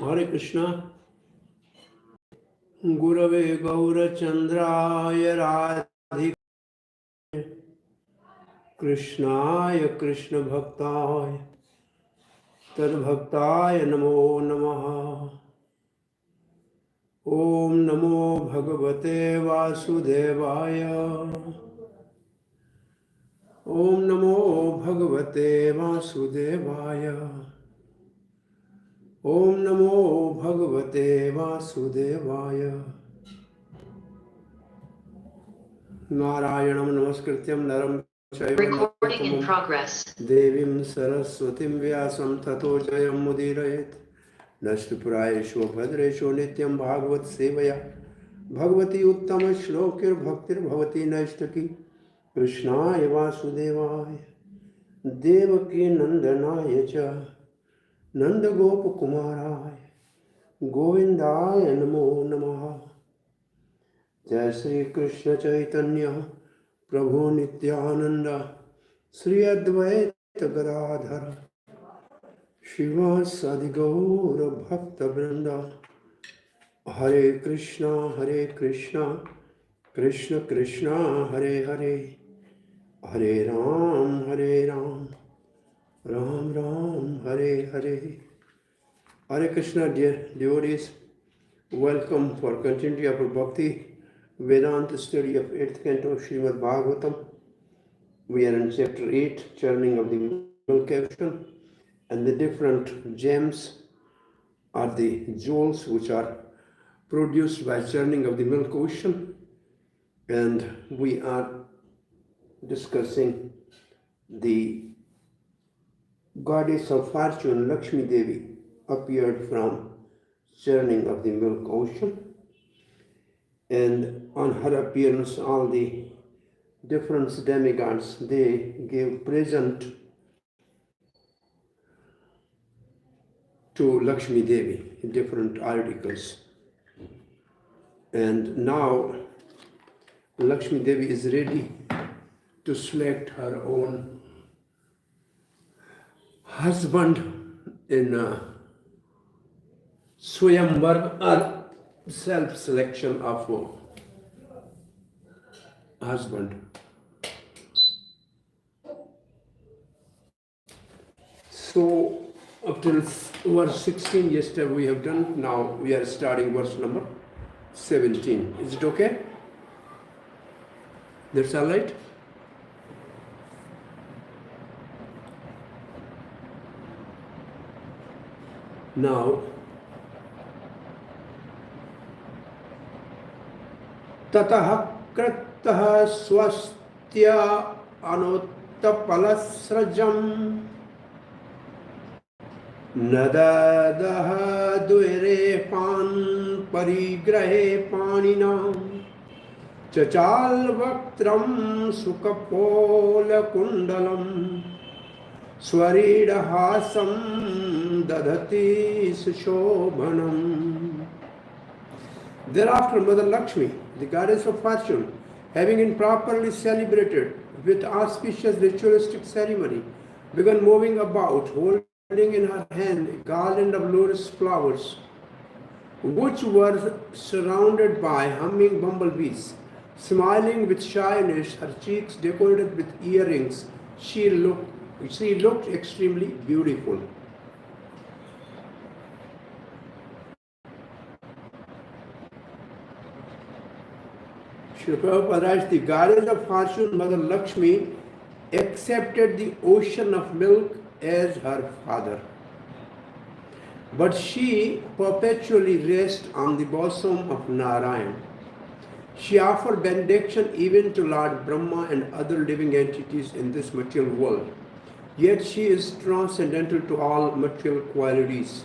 Hare Krishna. Gurave Gaurachandraya Radhika Krishnaya Krishna Bhaktaya Tadbhaktaya Namo Namaha. Om Namo Bhagavate Vasudevaya. Om Namo Bhagavate Vasudevaya. Om Namo Bhagavate Vasudevaya. Narayanam Namaskrityam Naram Recording in progress. Devim Saraswatim Vyasam Tato Jayam Mudirayet Nashtupurayeshu Bhadreshu Nityam Bhagavat Sevaya Bhagavati Uttama Shlokir Bhaktir Bhavati Nashtaki Krishnaya Vasudevaya Devaki Nandanaya Cha Nanda Gopa Kumaraya Govindaya Namo Namaha. Jai Sri Krishna Chaitanya Prabhu Nityananda Sri Advaita Gadadhara Shiva Sadigaura Bhakta Vrinda. Hare Krishna Krishna Krishna Hare Hare Hare Ram Ram Ram Hare Hare. Hare Krishna, dear devotees, welcome for continuity of our Bhakti Vedanta study of 8th canto of Srimad Bhagvatam. We are in chapter 8, churning of the milk ocean, and the different gems are the jewels which are produced by churning of the milk ocean. And we are discussing the goddess of fortune, Lakshmi Devi, appeared from churning of the milk ocean. And on her appearance, all the different demigods, they gave present to Lakshmi Devi, different articles. And now Lakshmi Devi is ready to select her own husband in Swayamvar, or self-selection of husband. So up till verse 16 yesterday we have done. Now we are starting verse number 17. Is it okay? That's all right? Now, tatah kratah swastya anuttapalasrajam nadadaha duere pan parigrahe paninam chachal vaktram sukapola kundalam Swaridahasam dadhati sushobhanam. Thereafter, Mother Lakshmi, the goddess of fortune, having improperly celebrated with auspicious ritualistic ceremony, began moving about, holding in her hand a garland of lotus flowers, which were surrounded by humming bumblebees. Smiling with shyness, her cheeks decorated with earrings, she looked extremely beautiful. Srila Prabhupada writes, the goddess of fortune, Mother Lakshmi, accepted the ocean of milk as her father. But she perpetually rests on the bosom of Narayan. She offered benediction even to Lord Brahma and other living entities in this material world. Yet she is transcendental to all material qualities.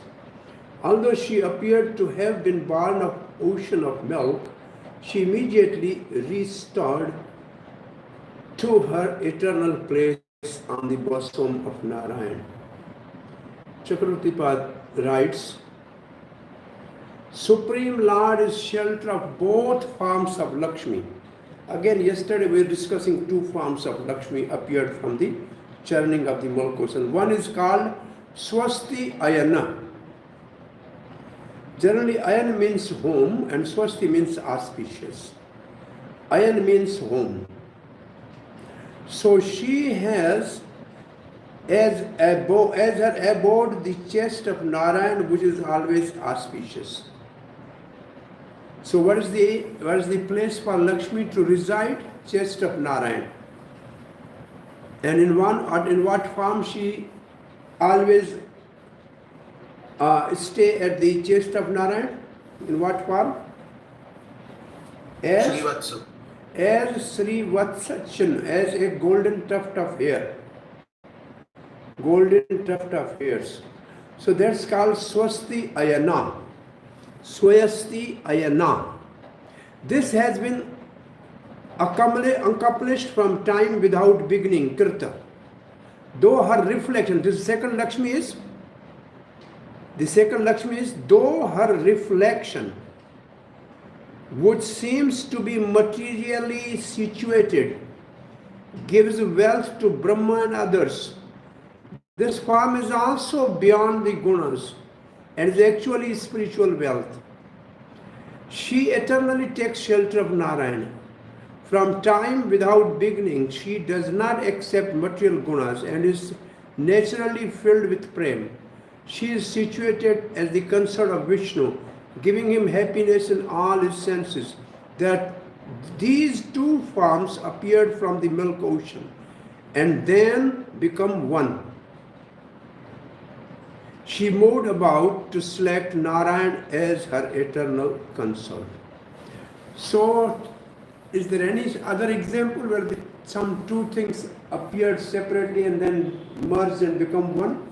Although she appeared to have been born of ocean of milk, she immediately restored to her eternal place on the bosom of Narayan. Chakravartipad writes, Supreme Lord is shelter of both forms of Lakshmi. Again, yesterday we were discussing two forms of Lakshmi appeared from the churning of the milk ocean. One is called Swasti Ayana, Generally, ayan means home and swasti means auspicious. Ayan means home. So she has as her abode the chest of Narayan, which is always auspicious. So what is the place for Lakshmi to reside? Chest of Narayan. And in what form she always stay at the chest of Narayan? In what form? As Srivatsachan, as a golden tuft of hair. Golden tuft of hairs. So that's called Swasti Ayana. Swasti Ayana. This has been accomplished from time without beginning, Kirta. Though her reflection, the second Lakshmi is, though her reflection, which seems to be materially situated, gives wealth to Brahma and others, this form is also beyond the gunas and is actually spiritual wealth. She eternally takes shelter of Narayana. From time without beginning, she does not accept material gunas and is naturally filled with prem. She is situated as the consort of Vishnu, giving him happiness in all his senses. That these two forms appeared from the milk ocean and then become one. She moved about to select Narayan as her eternal consort. So, is there any other example where some two things appeared separately and then merged and become one?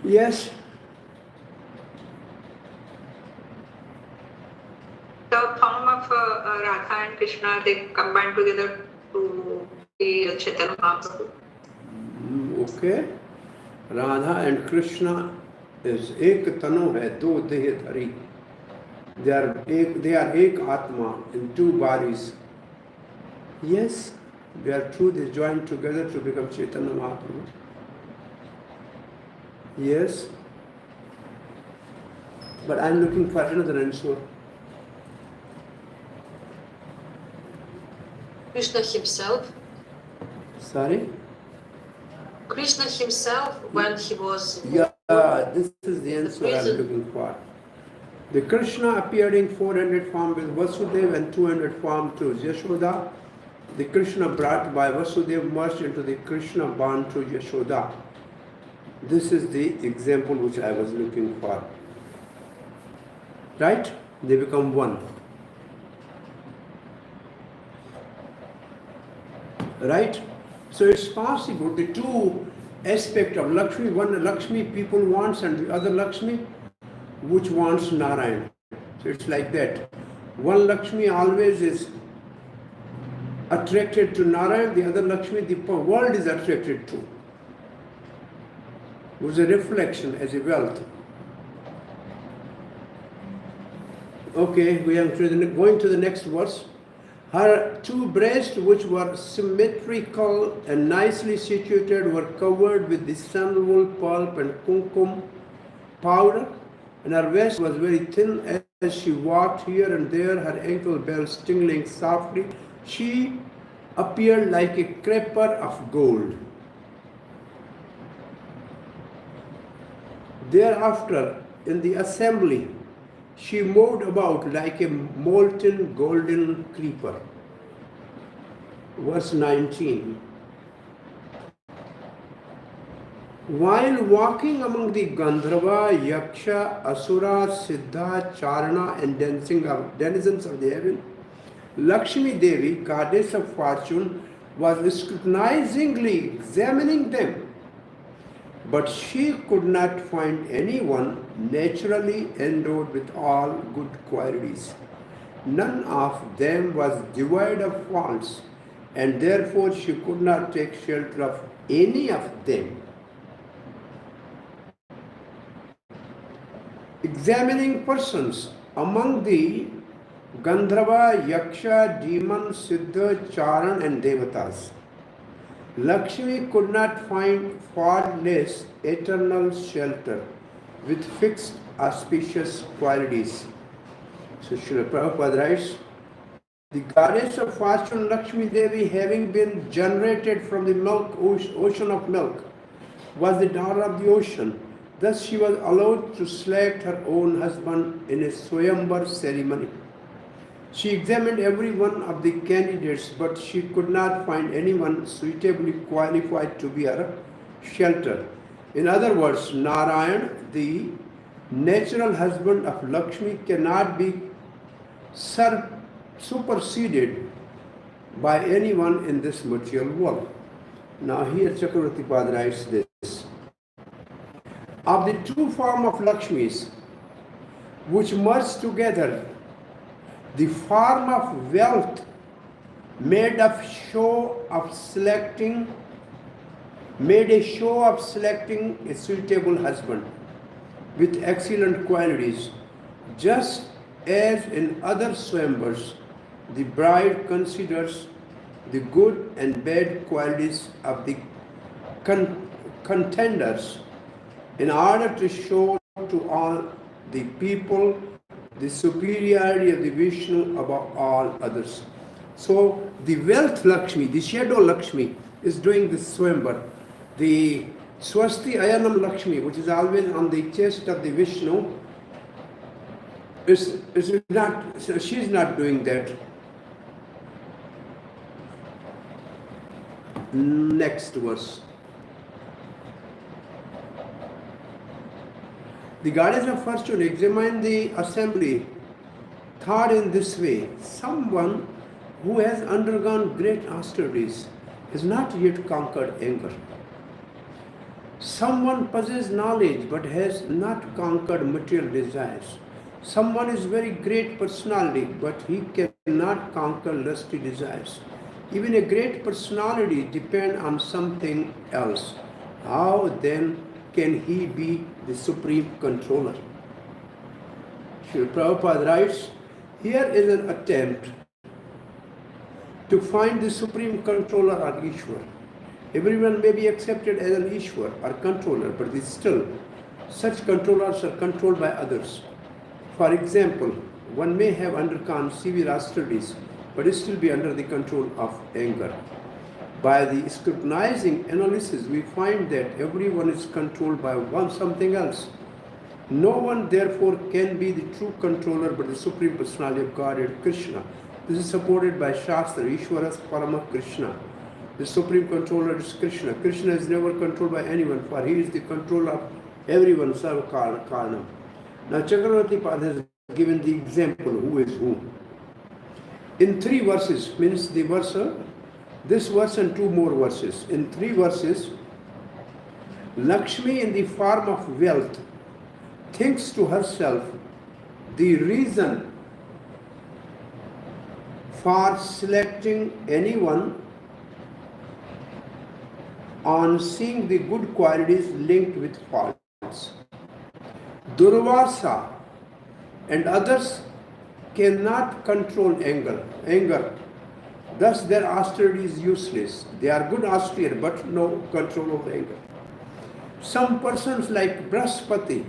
Yes? The form of Radha and Krishna, they combine together to be Chaitanya Mahaprabhu. Okay. Radha and Krishna is ek tanu hai, do deh dhari. They are ek atma in two bodies. Yes, they are true. They join together to become Chaitanya Mahaprabhu. Yes, but I am looking for another answer. Krishna himself. Sorry? Krishna himself, when he was... Yeah, this is the answer I am looking for. The Krishna appeared in 400 form with Vasudeva and 200 form to Yashoda. The Krishna brought by Vasudeva merged into the Krishna born through Yashoda. This is the example which I was looking for. Right? They become one. Right? So it's possible the two aspects of Lakshmi, one Lakshmi people wants and the other Lakshmi which wants Narayan. So it's like that. One Lakshmi always is attracted to Narayan, the other Lakshmi the world is attracted to. It was a reflection as a wealth. Okay, we are going to the next verse. Her two breasts, which were symmetrical and nicely situated, were covered with the sandalwood pulp and kumkum powder, and her waist was very thin. As she walked here and there, her ankle bells tingling softly, she appeared like a creeper of gold. Thereafter, in the assembly, she moved about like a molten golden creeper. Verse 19. While walking among the Gandharva, Yaksha, Asura, Siddha, Charana and denizens of the heaven, Lakshmi Devi, goddess of fortune, was scrutinizingly examining them. But she could not find anyone naturally endowed with all good qualities. None of them was devoid of faults, and therefore she could not take shelter of any of them. Examining persons among the Gandharva, Yaksha, demons, Siddha, Charan and Devatas, Lakshmi could not find faultless eternal shelter with fixed auspicious qualities. So Srila Prabhupada writes, the goddess of fortune Lakshmi Devi, having been generated from the ocean of milk, was the daughter of the ocean. Thus she was allowed to select her own husband in a Swayamvar ceremony. She examined every one of the candidates, but she could not find anyone suitably qualified to be her shelter. In other words, Narayan, the natural husband of Lakshmi, cannot be superseded by anyone in this material world. Now here Chakravarti Pad writes this. Of the two forms of Lakshmis which merge together, the form of wealth made a show of selecting a suitable husband with excellent qualities, just as in other swayamvars, the bride considers the good and bad qualities of the contenders in order to show to all the people the superiority of the Vishnu above all others. So the wealth Lakshmi, the shadow Lakshmi, is doing this swayamvar. The Swasti Ayanam Lakshmi, which is always on the chest of the Vishnu, she's not doing that. Next verse. The goddess of fortune examined the assembly, thought in this way: someone who has undergone great austerities has not yet conquered anger. Someone possesses knowledge but has not conquered material desires. Someone is very great personality but he cannot conquer lusty desires. Even a great personality depends on something else. How then can he be the supreme controller? Srila Prabhupada writes, here is an attempt to find the supreme controller or Ishwar. Everyone may be accepted as an Ishwar or controller, but still such controllers are controlled by others. For example, one may have undergone severe austerities but still be under the control of anger. By the scrutinizing analysis, we find that everyone is controlled by something else. No one, therefore, can be the true controller but the Supreme Personality of Godhead, Krishna. This is supported by Shastra, Ishwaras Parama Krishna. The Supreme Controller is Krishna. Krishna is never controlled by anyone, for he is the controller of everyone, Sarva Karna. Now, Chakravarti Pad has given the example who is who. In 3 verses, means the verse, this verse and 2 more verses. In 3 verses, Lakshmi in the form of wealth thinks to herself the reason for selecting anyone on seeing the good qualities linked with faults. Durvasa and others cannot control anger. Thus their austerity is useless. They are good austere but no control over anger. Some persons like Brahaspati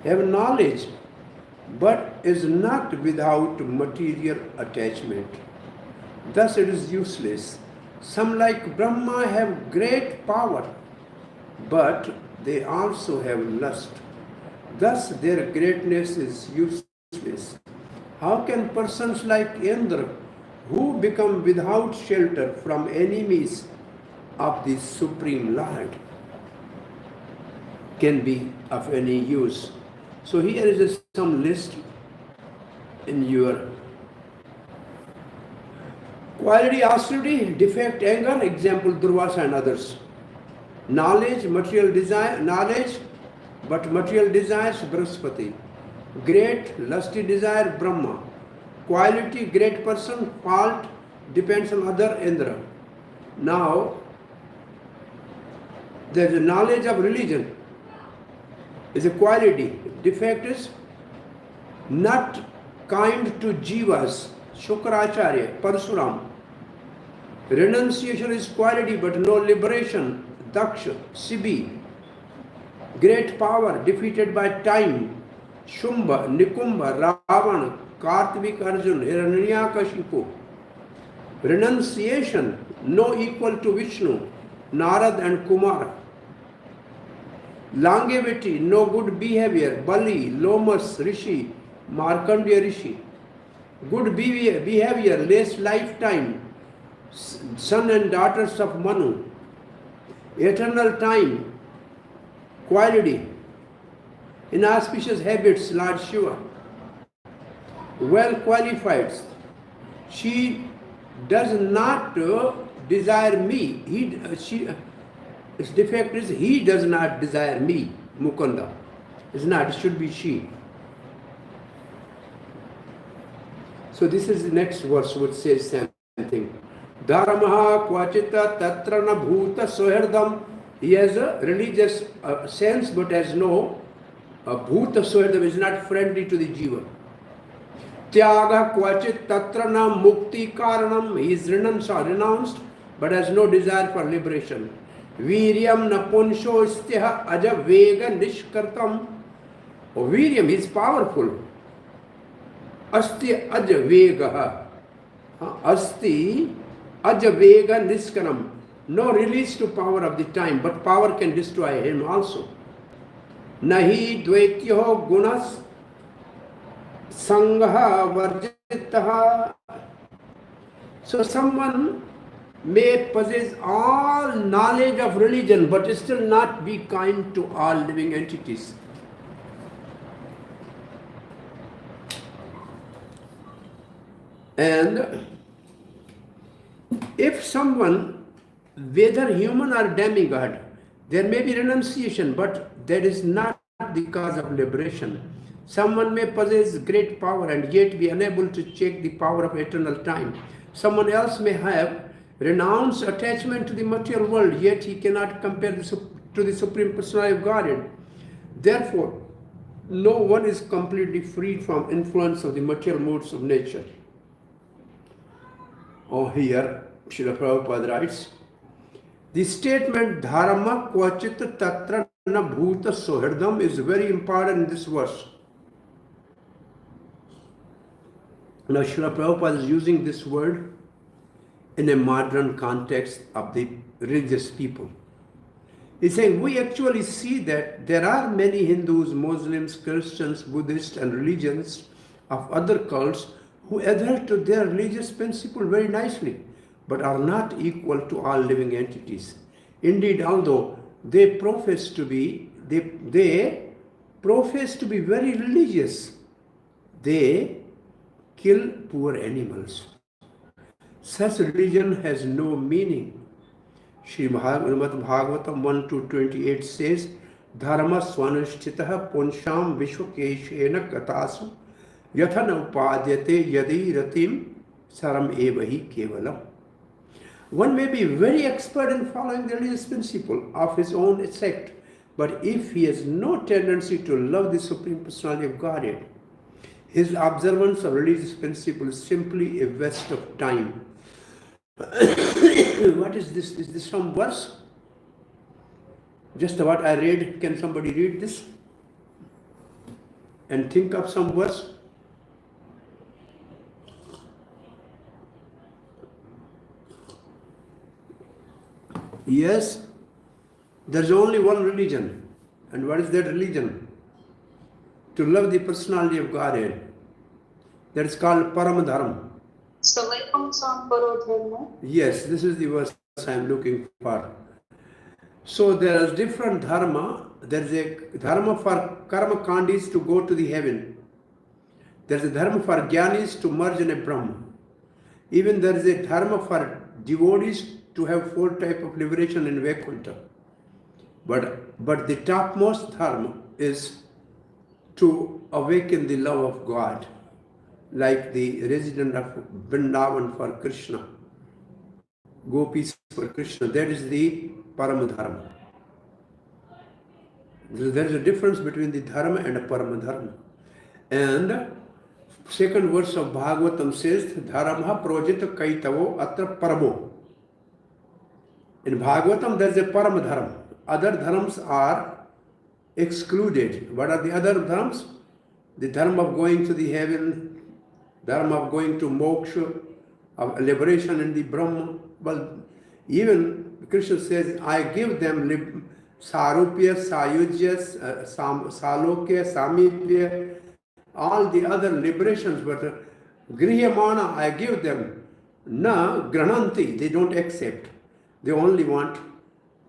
have knowledge but is not without material attachment. Thus it is useless. Some like Brahma have great power but they also have lust. Thus their greatness is useless. How can persons like Indra, who become without shelter from enemies of the Supreme Lord, can be of any use? So here is some list in your quality: austerity, defect, anger, example Durvasa and others. Knowledge, material desire, knowledge, but material desires, Brahaspati. Great, lusty desire, Brahma. Quality, great person, fault, depends on other, Indra. Now, there is a knowledge of religion, is a quality. Defect is not kind to jivas, Shukracharya, Parsuram. Renunciation is quality but no liberation. Daksha, Sibi, great power defeated by time. Shumba, Nikumba, Ravana, Kartvik Arjun, Hiranyakashipu. Renunciation, no equal to Vishnu, Narad and Kumar. Longevity, no good behavior, Bali, Lomas, Rishi, Markandeya Rishi. Good behavior, less lifetime, son and daughters of Manu. Eternal time, quality. Inauspicious habits, Lord Shiva. Well qualified. She does not desire me. Its defect is he does not desire me, Mukunda. It's not, it should be she. So this is the next verse which says same thing. Dharma kvachita tatra na bhuta soherdam. He has a religious sense but has no bhuta soherdam, is not friendly to the jiva. Tyaga kvachit tatra na mukti karanam. He is renounced but has no desire for liberation. Viryam na punsho istya aja vega nishkartam. Viryam is powerful. Asti aja vega. Asti aja vega niskanam. No release to power of the time, but power can destroy him also. Nahi dvaityo gunas sangaha varjitaha. So someone may possess all knowledge of religion but still not be kind to all living entities. And if someone, whether human or demigod, there may be renunciation, but that is not the cause of liberation. Someone may possess great power and yet be unable to check the power of eternal time. Someone else may have renounced attachment to the material world, yet he cannot compare to the Supreme Personality of Godhead. Therefore, no one is completely freed from influence of the material moods of nature. Here, Srila Prabhupada writes, the statement Dharma kvachit tatra na bhuta sohrdam is very important in this verse. Now, Srila Prabhupada is using this word in a modern context of the religious people. He's saying we actually see that there are many Hindus, Muslims, Christians, Buddhists, and religions of other cults who adhere to their religious principle very nicely, but are not equal to all living entities. Indeed, although they profess to be very religious, they kill poor animals. Such religion has no meaning. Srimad Bhagvatam 1-28 says, Dharma swanushtitah punsham vishwakeshena katasu yathana upadyate yadi ratim saram evahi kevalam. One may be very expert in following the religious principle of his own sect, but if he has no tendency to love the Supreme Personality of Godhead, his observance of religious principle is simply a waste of time. What is this? Is this some verse? Just what I read. Can somebody read this and think of some verse? Yes, there's only one religion. And what is that religion? To love the personality of Godhead. That is called Paramadharma. Yes, this is the verse I am looking for. So there is different dharma. There is a dharma for karma kandis to go to the heaven. There is a dharma for gyanis to merge in a Brahma. Even there is a dharma for devotees to have 4 types of liberation in Vaikuntha. But the topmost dharma is to awaken the love of God, like the resident of Vrindavan for Krishna, gopis for Krishna. That is the Paramadharma. There is a difference between the dharma and a Paramadharma. And second verse of Bhagavatam says, Dharma projita kaitavo atra paramo. In Bhagavatam, there is a param dharma. Other dharmas are excluded. What are the other dharmas? The dharma of going to the heaven, dharma of going to moksha, of liberation in the Brahma. Well, even Krishna says, I give them sarupya, sayujya, salokya, samipya, all the other liberations, but grihiyamana, I give them. Na grananti, they don't accept. They only want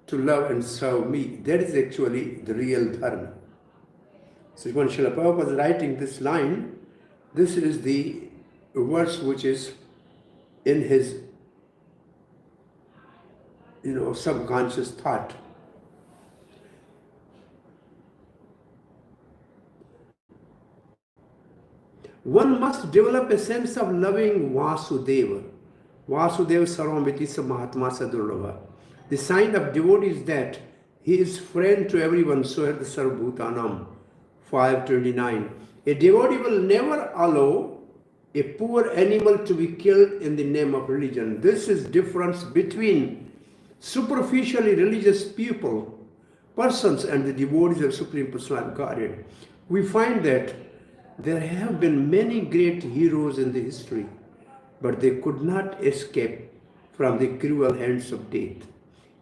to love and serve me. That is actually the real dharma. So when Srila Prabhupada is writing this line, this is the verse which is in his subconscious thought. One must develop a sense of loving Vasudeva. Vasudeva Sarvamiti Mahatma Sadurlava. The sign of devotee is that he is friend to everyone, so the Sarvabhaumanam 529. A devotee will never allow a poor animal to be killed in the name of religion. This is difference between superficially religious persons and the devotees of Supreme Personality Godhead. We find that there have been many great heroes in the history, but they could not escape from the cruel hands of death.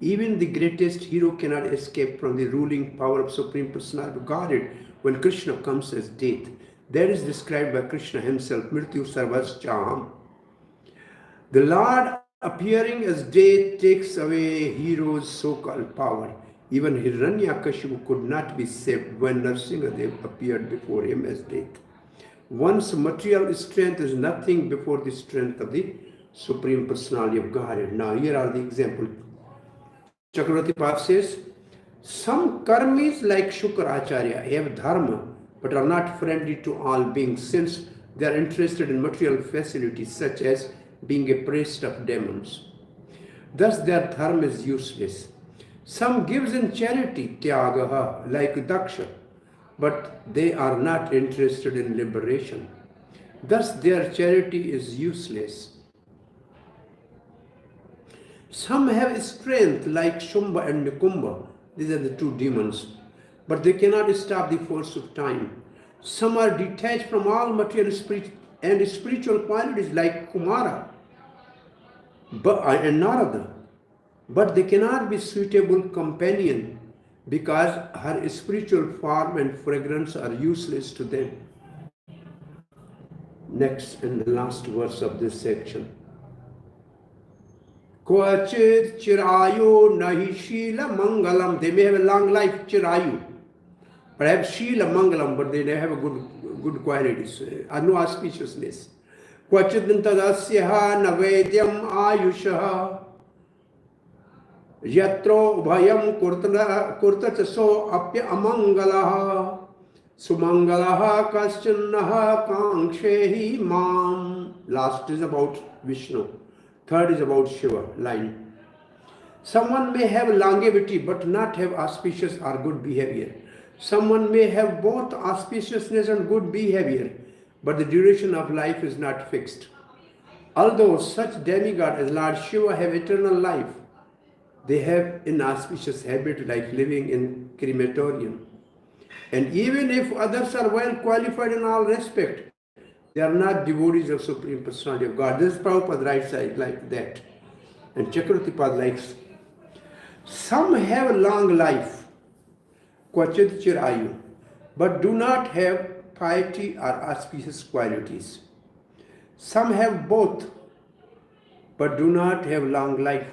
Even the greatest hero cannot escape from the ruling power of Supreme Personality Godhead when Krishna comes as death. That is described by Krishna himself, Mrityu Sarvascham. The Lord appearing as death takes away heroes' so-called power. Even Hiranyakashipu could not be saved when Nrsimhadev appeared before him as death. One's material strength is nothing before the strength of the Supreme Personality of Godhead. Now here are the examples. Chakravarti Pad says, some karmis like Shukracharya have dharma but are not friendly to all beings since they are interested in material facilities such as being a priest of demons. Thus their dharma is useless. Some gives in charity, tyagaha, like Daksha, but they are not interested in liberation. Thus their charity is useless. Some have strength like Shumba and Nikumba. These are the two demons. But they cannot stop the force of time. Some are detached from all material and spiritual qualities like Kumara and Narada. But they cannot be suitable companion because her spiritual form and fragrance are useless to them. Next and the last verse of this section. Kvachit chirayu nahi shila mangalam. They may have a long life, chirayu. Perhaps shila mangalam, but they have a good qualities, no auspiciousness. Kvachit tadasyaha navedyam ayushaha. Yatro bhayam kurtachaso apya amangalaha. Sumangalaha kaschannaha kangshehi mam. Last is about Vishnu. Third is about Shiva, line. Someone may have longevity but not have auspicious or good behavior. Someone may have both auspiciousness and good behavior, but the duration of life is not fixed. Although such demigods as Lord Shiva have eternal life, they have inauspicious habit like living in crematorium. And even if others are well qualified in all respect, they are not devotees of Supreme Personality of God. This Prabhupada writes like that. And Chakravarti Pad likes. Some have long life, kvachit chirayu, but do not have piety or auspicious qualities. Some have both, but do not have long life.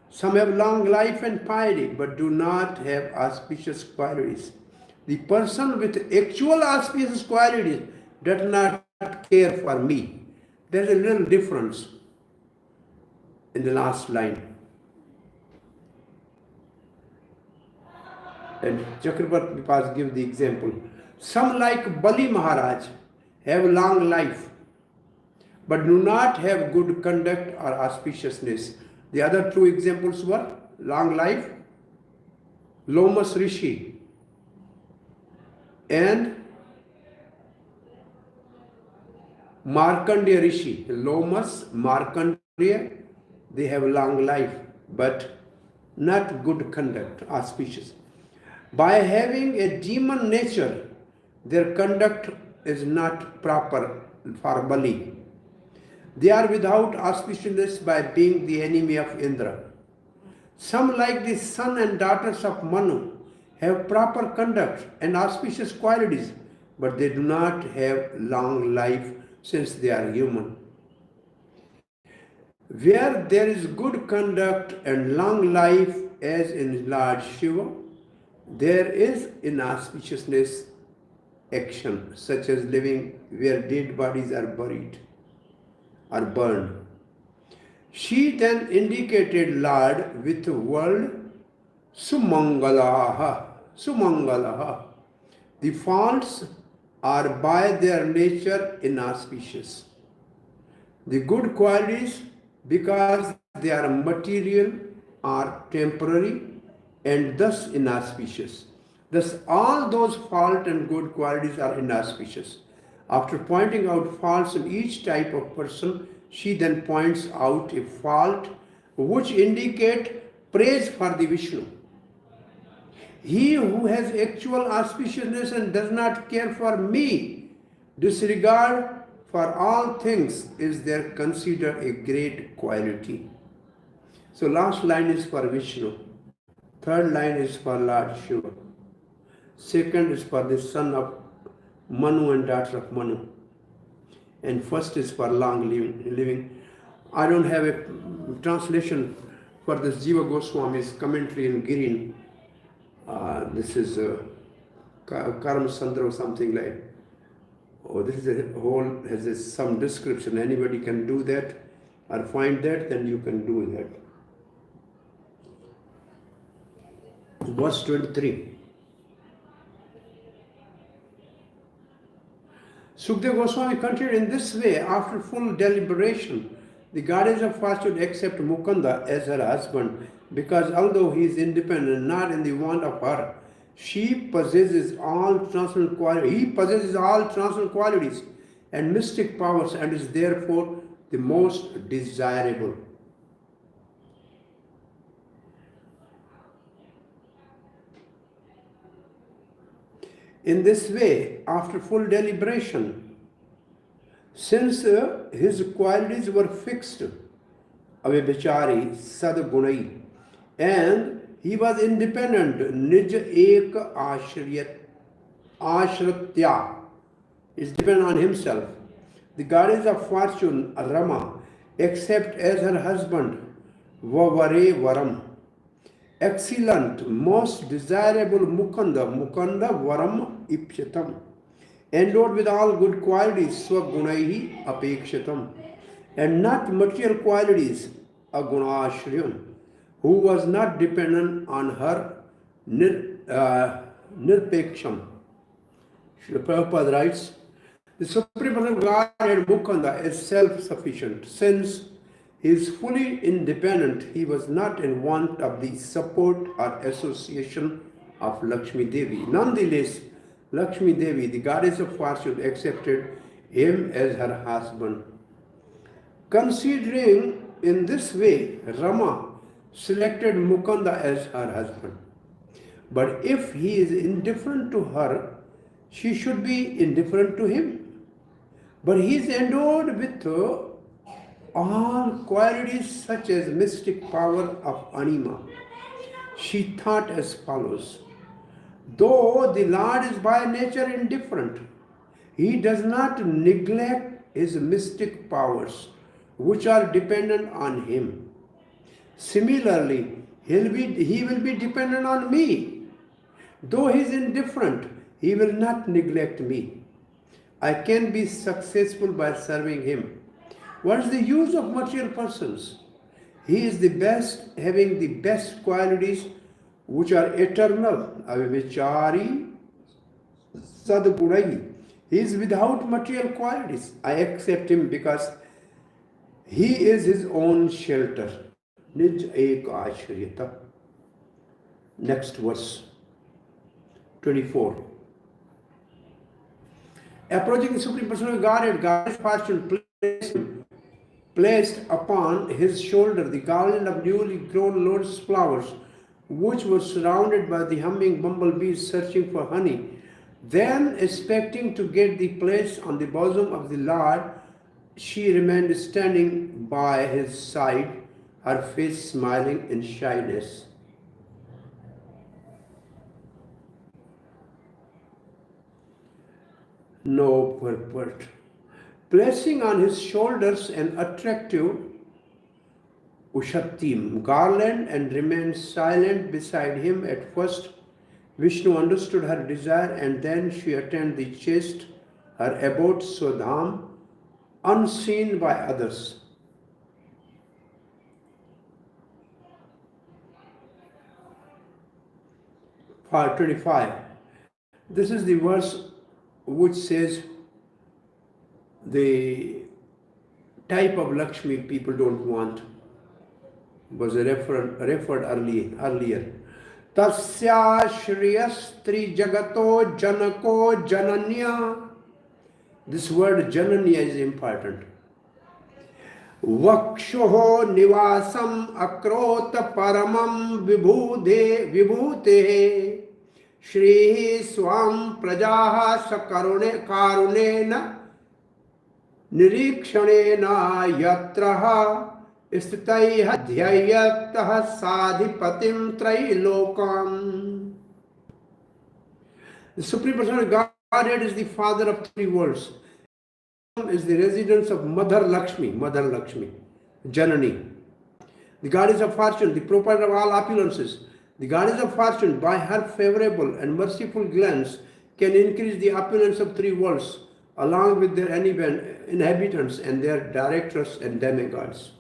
Some have long life and piety, but do not have auspicious qualities. The person with actual auspicious qualities does not care for me. There's a little difference in the last line. And Chakravarti Pad gives the example. Some like Bali Maharaj have long life, but do not have good conduct or auspiciousness. The other two examples were long life, Lomas Rishi, and Markandeya Rishi. Lomas, Markandeya, they have long life, but not good conduct, auspicious. By having a demon nature, their conduct is not proper for Bali. They are without auspiciousness by being the enemy of Indra. Some, like the son and daughters of Manu, have proper conduct and auspicious qualities, but they do not have long life since they are human. Where there is good conduct and long life, as in Lord Shiva, there is inauspiciousness action, such as living where dead bodies are buried or burned. She then indicated Lord with the word Sumangalaha. Sumangalaha. The faults are by their nature inauspicious. The good qualities, because they are material, are temporary and thus inauspicious. Thus, all those faults and good qualities are inauspicious. After pointing out faults in each type of person, she then points out a fault which indicate praise for the Vishnu. He who has actual auspiciousness and does not care for me, disregard for all things, is there considered a great quality. So last line is for Vishnu. Third line is for Lord Shiva. Second is for the son of Manu and daughter of Manu. And first is for long living. I don't have a translation for this Jiva Goswami's commentary in Girin. This is Karam Sandra or something like. Oh, this is a whole, has some description. Anybody can do that or find that, then you can do that. Verse 23. Sukadeva Goswami continued in this way. After full deliberation, the goddess of fortune accepts Mukunda as her husband, because although he is independent, not in the want of her, he possesses all transcendental qualities and mystic powers, and is therefore the most desirable. In this way, after full deliberation, since his qualities were fixed, Avibhachari Sadgunai, and he was independent, Nij Ek Ashritya, is dependent on himself. The goddess of fortune, Rama, accept as her husband, Vavare Varam, excellent, most desirable Mukunda, Mukunda Varam Ipshatam, endowed with all good qualities, Swagunaihi Apekshatam, and not material qualities, Agunashriyam, who was not dependent on her Nirpeksham. Srila Prabhupada writes, the Supreme Person of Godhead Mukunda is self-sufficient. Since he is fully independent, he was not in want of the support or association of Lakshmi Devi. Nonetheless, Lakshmi Devi, the goddess of fortune, accepted him as her husband. Considering in this way, Rama selected Mukunda as her husband. But if he is indifferent to her, she should be indifferent to him. But he is endowed with all qualities such as mystic power of anima. She thought as follows: though the Lord is by nature indifferent, he does not neglect his mystic powers, which are dependent on him. Similarly, he will be dependent on me. Though he is indifferent, he will not neglect me. I can be successful by serving him. What is the use of material persons? He is the best, having the best qualities which are eternal. Avivichari Sadgunai. He is without material qualities. I accept him because he is his own shelter. Nij ek ashriyata. Next verse 24. Approaching the Supreme Personality of Godhead, God's fortune placed him placed upon his shoulder the garland of newly grown lotus flowers, which were surrounded by the humming bumblebees searching for honey. Then, expecting to get the place on the bosom of the Lord, she remained standing by his side, her face smiling in shyness. No purport. Placing on his shoulders an attractive ushatim garland and remained silent beside him. At first, Vishnu understood her desire, and then she attained the chaste, her abode Swadham, unseen by others. Part 25. This is the verse which says the type of Lakshmi people don't want was referred earlier. Tasya shriyastri jagato janako jananya. This word jananya is important. Vakshoho nivasam akrota paramam vibhute Shri swam prajaha sakarune karunena nirikshanena yatraha istitaiha dhyayatah sadhipatim trailokam. The Supreme Personality of Godhead is the father of three worlds. Is the residence of Mother Lakshmi, Janani. The goddess of fortune, the proprietor of all opulences. The goddess of fortune, by her favorable and merciful glance, can increase the opulence of three worlds, along with their inhabitants and their directors and demigods.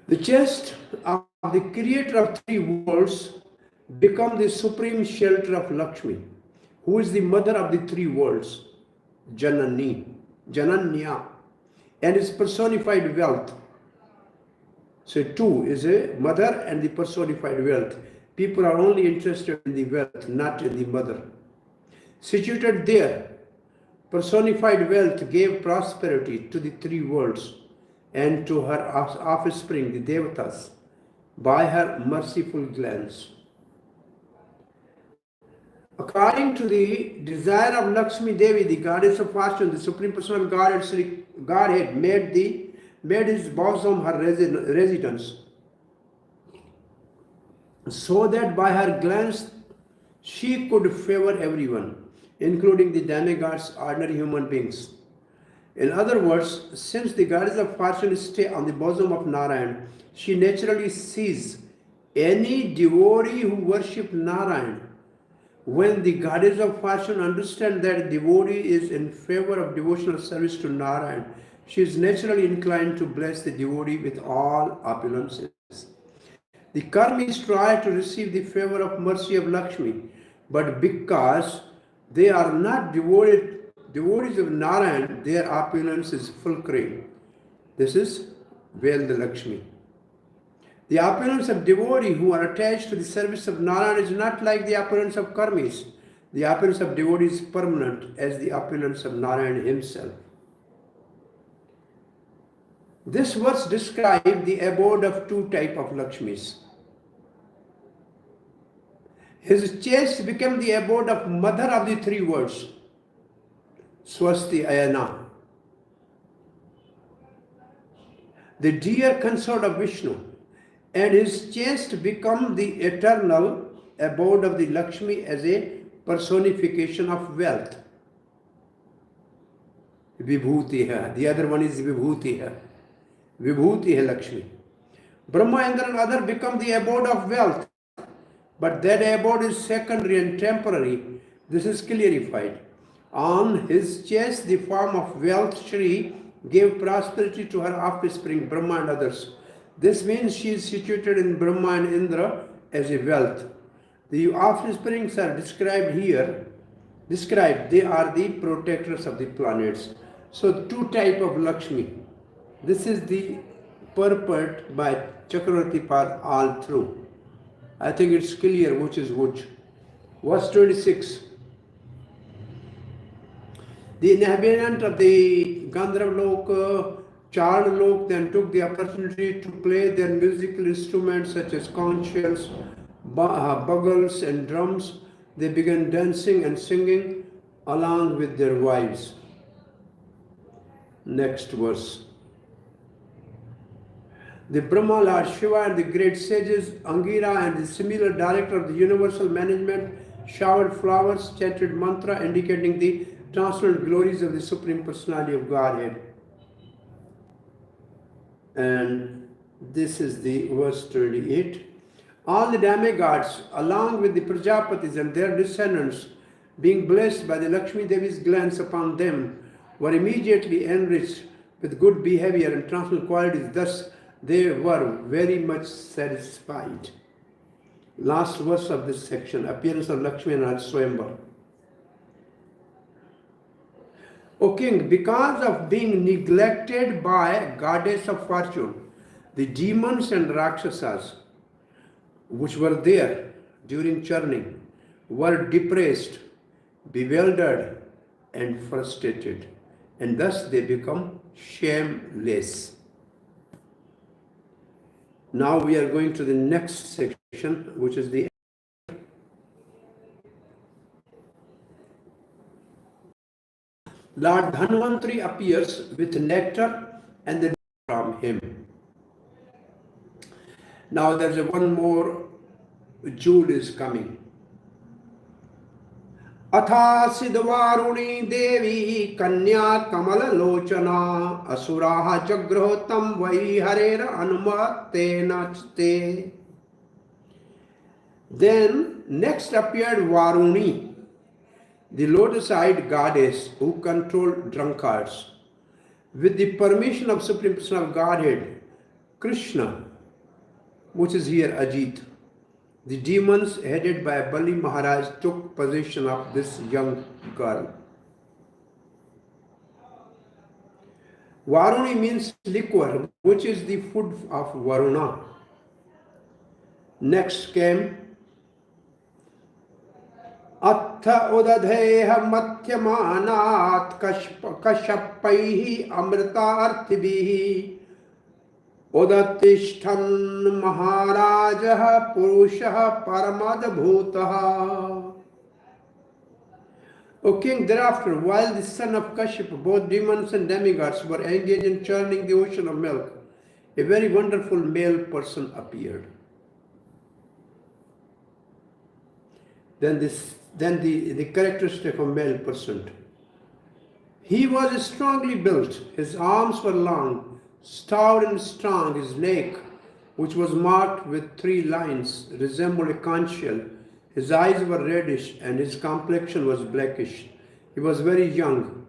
The chest of the creator of three worlds become the supreme shelter of Lakshmi, who is the mother of the three worlds, Jananya, and is personified wealth. So two is a mother and the personified wealth. People are only interested in the wealth, not in the mother. Situated there, personified wealth gave prosperity to the three worlds and to her offspring, the Devatas, by her merciful glance. According to the desire of Lakshmi Devi, the goddess of fortune, the Supreme Personal Godhead made his bosom her residence, so that by her glance she could favor everyone, including the demigods, ordinary human beings. In other words, since the goddess of fortune stays on the bosom of Narayan, she naturally sees any devotee who worships Narayan. When the goddess of fortune understands that devotee is in favor of devotional service to Narayan, she is naturally inclined to bless the devotee with all opulences. The karmis try to receive the favor of mercy of Lakshmi, but because they are not devotees of Narayan, their opulence is fulcrum. This is Velda Lakshmi. The opulence of devotees who are attached to the service of Narayan is not like the opulence of karmis. The opulence of devotees is permanent as the opulence of Narayan himself. This verse describes the abode of two types of Lakshmis. His chest became the abode of mother of the three worlds, Swasti Ayana, the dear consort of Vishnu, and his chest become the eternal abode of the Lakshmi as a personification of wealth. Vibhutiha. The other one is Vibhutiha. Vibhutiha Lakshmi. Brahma, Indra and other become the abode of wealth. But that abode is secondary and temporary. This is clarified. On his chest, the form of wealth, Shri, gave prosperity to her offspring, Brahma and others. This means she is situated in Brahma and Indra as a wealth. The offsprings are described here. They are the protectors of the planets. So two types of Lakshmi. This is the purport by Chakravarti Pad all through. I think it's clear which is which. Verse 26. The inhabitant of the Gandharva Loka Charlok then took the opportunity to play their musical instruments such as conch shells, bugles, and drums. They began dancing and singing along with their wives. Next verse. The Brahma, Lord Shiva, and the great sages Angira and the similar director of the universal management showered flowers, chanted mantra indicating the transcendent glories of the Supreme Personality of Godhead. And this is the verse 28. All the demigods, along with the Prajapatis and their descendants, being blessed by the Lakshmi Devi's glance upon them, were immediately enriched with good behavior and transcendental qualities. Thus, they were very much satisfied. Last verse of this section, appearance of Lakshmi and her Swayamvar. O king, because of being neglected by goddess of fortune, the demons and Rakshasas, which were there during churning, were depressed, bewildered, and frustrated, and thus they become shameless. Now we are going to the next section, which is the Lord Dhanvantri appears with nectar and the from him. Now there's one more jewel is coming. Atha Siddharuni Devi Kanya Kamala Lochana Asuraha Jagrotam VIHE Anumatena Chte. Then next appeared Varuni, the lotus-eyed goddess who controlled drunkards. With the permission of Supreme Personality of Godhead, Krishna, which is here Ajit, the demons headed by Bali Maharaj took possession of this young girl. Varuni means liquor, which is the food of Varuna. Next came Attha udadheha mathyamanat kashappaihi amrita Udatishtan Maharajaha Purushaha Paramadbhutaha. O king, thereafter, while the son of Kashyapa, both demons and demigods were engaged in churning the ocean of milk, a very wonderful male person appeared. Then the characteristic of male person. He was strongly built, his arms were long, stout and strong. His neck, which was marked with 3 lines, resembled a conch shell. His eyes were reddish and his complexion was blackish. He was very young.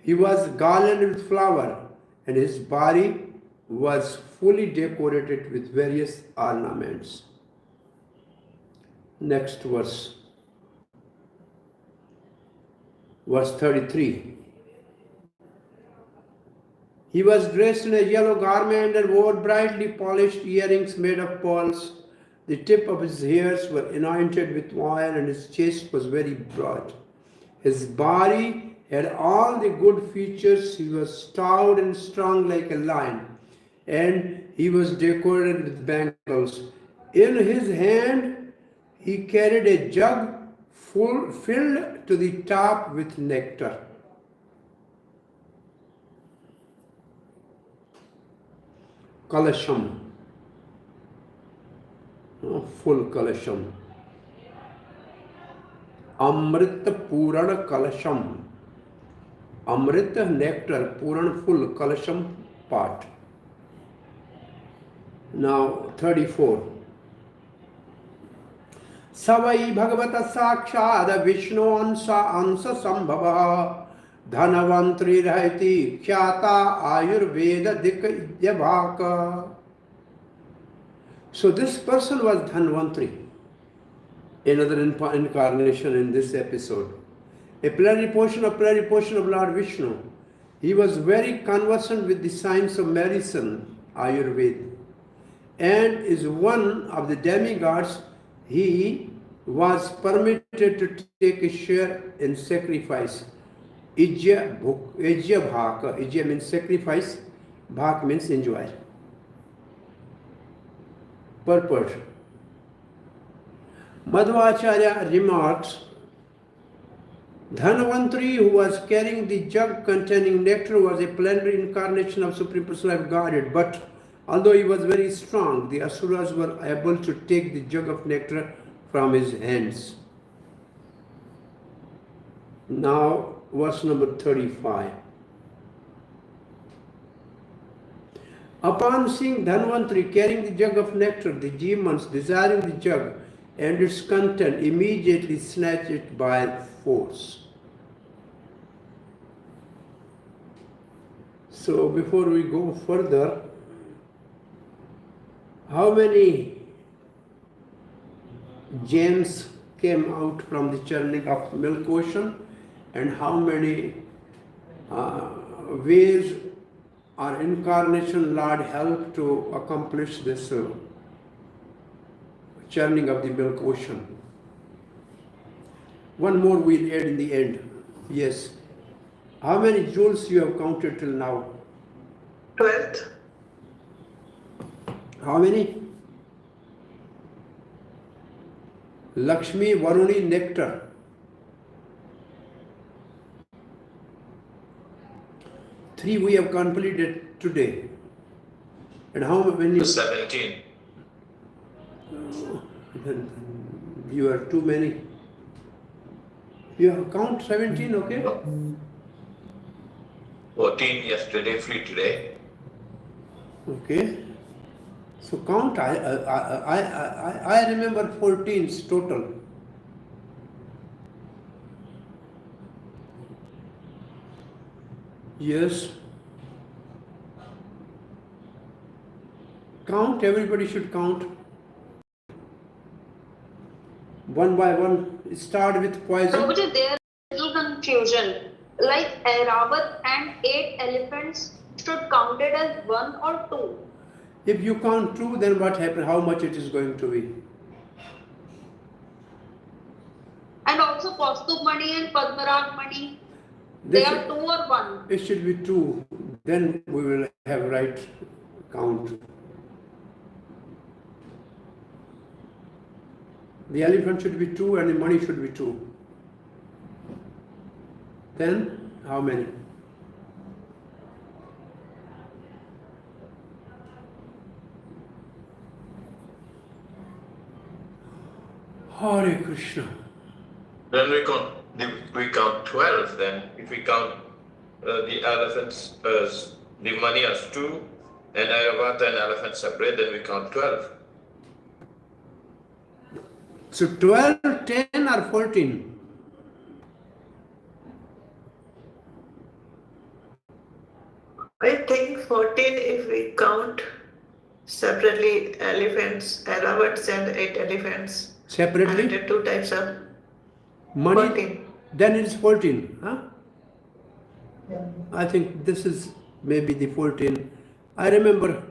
He was garlanded with flower and his body was fully decorated with various ornaments. Next verse. Verse 33. He was dressed in a yellow garment and wore brightly polished earrings made of pearls. The tip of his hairs were anointed with oil and his chest was very broad. His body had all the good features. He was stout and strong like a lion, and he was decorated with bangles. In his hand he carried a jug filled to the top with nectar. Kalasham, full kalasham. Amrita Purana Kalasham. Amrita nectar, Puran full, Kalasham pot. Now 34. Savai Bhagavata Sakshad Vishnu Ansa Sambhava Dhanavantri Rahiti Khyata Ayurveda Dikyabhaka. So this person was Dhanvantri, another incarnation in this episode. A plenary portion of Lord Vishnu. He was very conversant with the science of medicine, Ayurveda, and is one of the demigods. He was permitted to take a share in sacrifice. Ijya bhaka. Ijya means sacrifice, Bhak means enjoy. Purport. Madhvacharya remarks, Dhanvantari, who was carrying the jug containing nectar, was a plenary incarnation of Supreme Personality of Godhead, but although he was very strong, the asuras were able to take the jug of nectar from his hands. Now, verse number 35. Upon seeing Dhanvantari carrying the jug of nectar, the demons, desiring the jug and its content, immediately snatched it by force. So, before we go further, how many gems came out from the churning of milk ocean, and how many ways our incarnation Lord helped to accomplish this churning of the milk ocean? One more we'll add in the end. Yes. How many jewels you have counted till now? 12th. How many? Lakshmi, Varuni, nectar. 3 we have completed today. And how many? 17. You are too many. You have count 17, okay? 14 yesterday, free today. Okay. So count. I remember 14 total. Yes. Count. Everybody should count. One by one. Start with poison. Prabhuji, there is a confusion. Like Airavat and 8 elephants should counted as 1 or 2. If you count 2, then what happens? How much it is going to be? And also Kaustubh Mani and Padmarag Mani, they are 2 or 1. It should be 2. Then we will have right count. The elephant should be 2 and the money should be 2. Then how many? Hare Krishna. Then we count 12 then. If we count the elephants as the money as 2 and Ayurvata and elephant separate, then we count 12. So 12, 10 or 14? I think 14 if we count separately elephants, Airavats and 8 elephants. Separately? And the 2 types of Money? 14. Then it is 14. Huh? Yeah. I think this is maybe the 14. I remember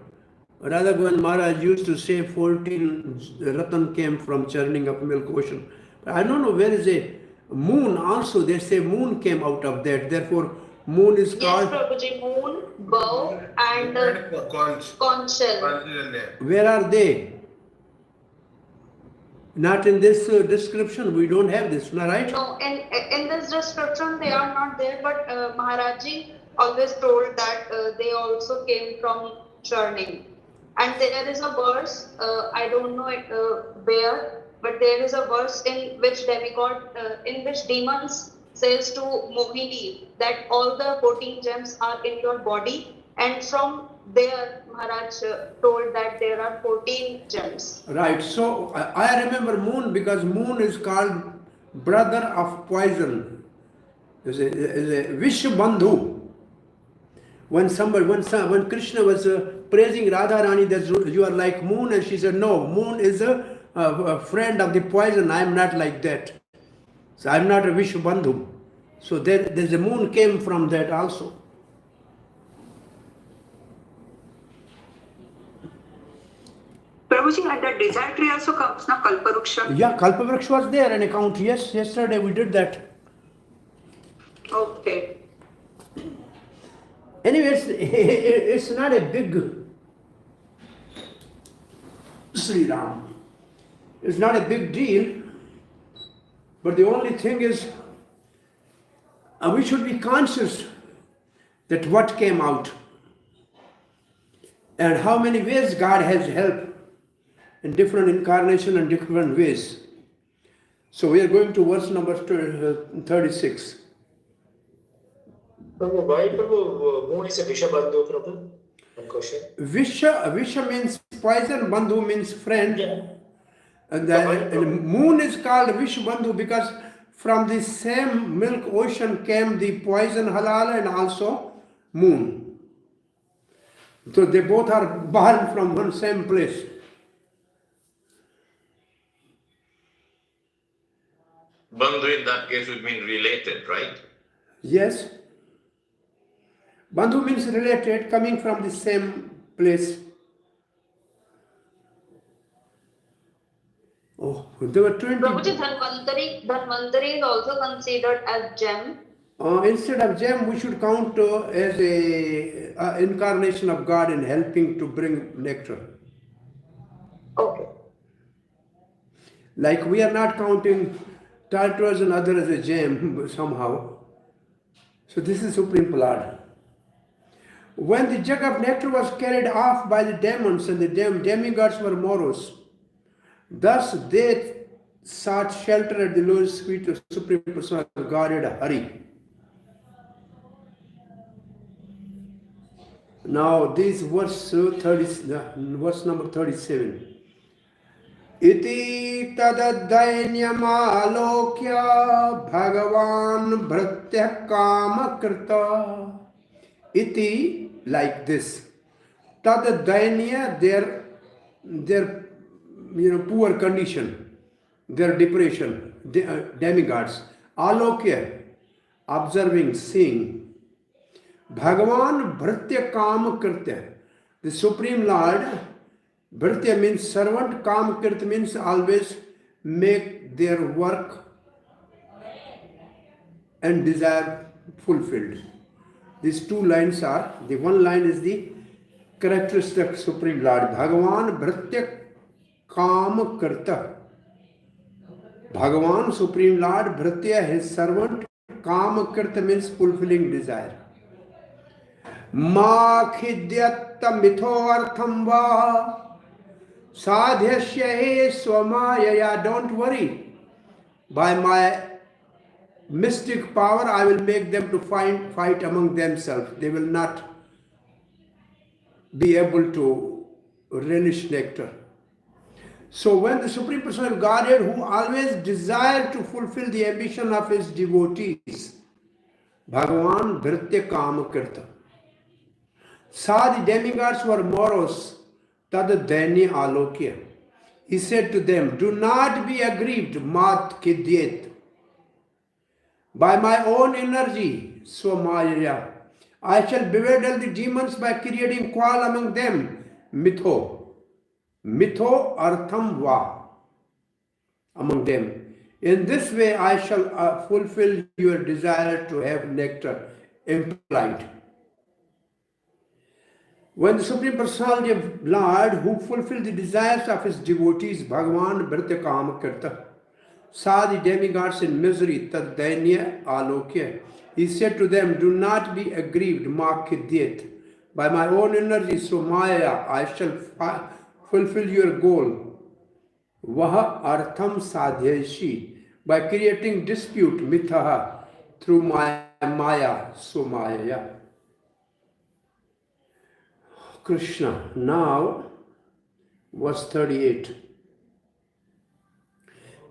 Radha Govind Maharaj used to say 14 Ratan came from churning of milk ocean. But I don't know where is a moon also. They say moon came out of that. Therefore, moon is Yes, called. Prabhuji, moon, bow and conch shell. Where are they? Not in this description. We don't have this, right? No, in this description they are not there, but Maharaji always told that they also came from churning. And there is a verse, I don't know where, but there is a verse in which demigod, in which demons says to Mohini that all the 14 gems are in your body, and from there Maharaj told that there are 14 gems. Right. So I remember moon because moon is called brother of poison. Is a Vishbandhu. When Krishna was praising Radharani that you are like moon, and she said, no, moon is a friend of the poison. I am not like that. So I am not a Vishbandhu. So there's a moon came from that also. Prabhuji, and the desire tree also comes, na, Kalparuksha? Yeah, Kalpavriksha was there an account. Yes, yesterday we did that. Okay. Anyways, it's not a big Sri Ram. It's not a big deal, but the only thing is we should be conscious that what came out and how many ways God has helped in different incarnation and different ways. So we are going to verse number 36. Prabhu, why Prabhu, moon is a Visha Bandhu, Prabhu? One question. Visha means poison, Bandhu means friend. Yeah. And the moon is called Vish Bandhu because from the same milk ocean came the poison halal and also moon. So they both are born from one same place. Bandhu in that case would mean related, right? Yes. Bandhu means related, coming from the same place. Oh, there were 20. Prabhuji, Dhanvantari is also considered as gem. Instead of gem, we should count as a incarnation of God in helping to bring nectar. Okay. Like we are not counting tortoise and other as a gem somehow. So this is Supreme Lord. When the jug of nectar was carried off by the demons and the demigods were morose, thus they sought shelter at the lotus feet of Supreme Personality of Godhead Hari. Now this verse number 37. Iti tadadainyamālokya bhagavan bhratya kama krita. Iti, like this. Tadadainya, their poor condition, their depression, demigods. Alokya, observing, seeing. Bhagavan bhratya kama kritya. The Supreme Lord, bhratya means servant, kama kritya means always make their work and desire fulfilled. These two lines are, the one line is the characteristic of Supreme Lord. Bhagavan bhratya kama karta. Bhagavan, Supreme Lord, bhratya, his servant, kama karta means fulfilling desire. Ma khidyatta mitho artham va sadhyasya he swamayaya. Don't worry. By my mystic power, I will make them to fight among themselves. They will not be able to relish nectar. So when the Supreme Personality of Godhead, who always desire to fulfill the ambition of his devotees, Bhagavan Bhritya Kama Kirta, saw the demigods were morose, tad dainya alokya. He said to them, do not be aggrieved, mat kidyet. By my own energy, swamaya, I shall bewilder the demons by creating quarrel among them. Mitho artham va, among them. In this way I shall fulfill your desire to have nectar, implied. When the Supreme Personality of Lord, who fulfilled the desires of his devotees, Bhagavan Bhritya Kama Kirta, saw the demigods in misery, tad dainya alokya, he said to them, do not be aggrieved, ma kidyet. By my own energy, so maya, I shall fulfill your goal. Vaha artham sadhyashi, by creating dispute, mithaha, through maya, so maya. Krishna. Now, verse 38.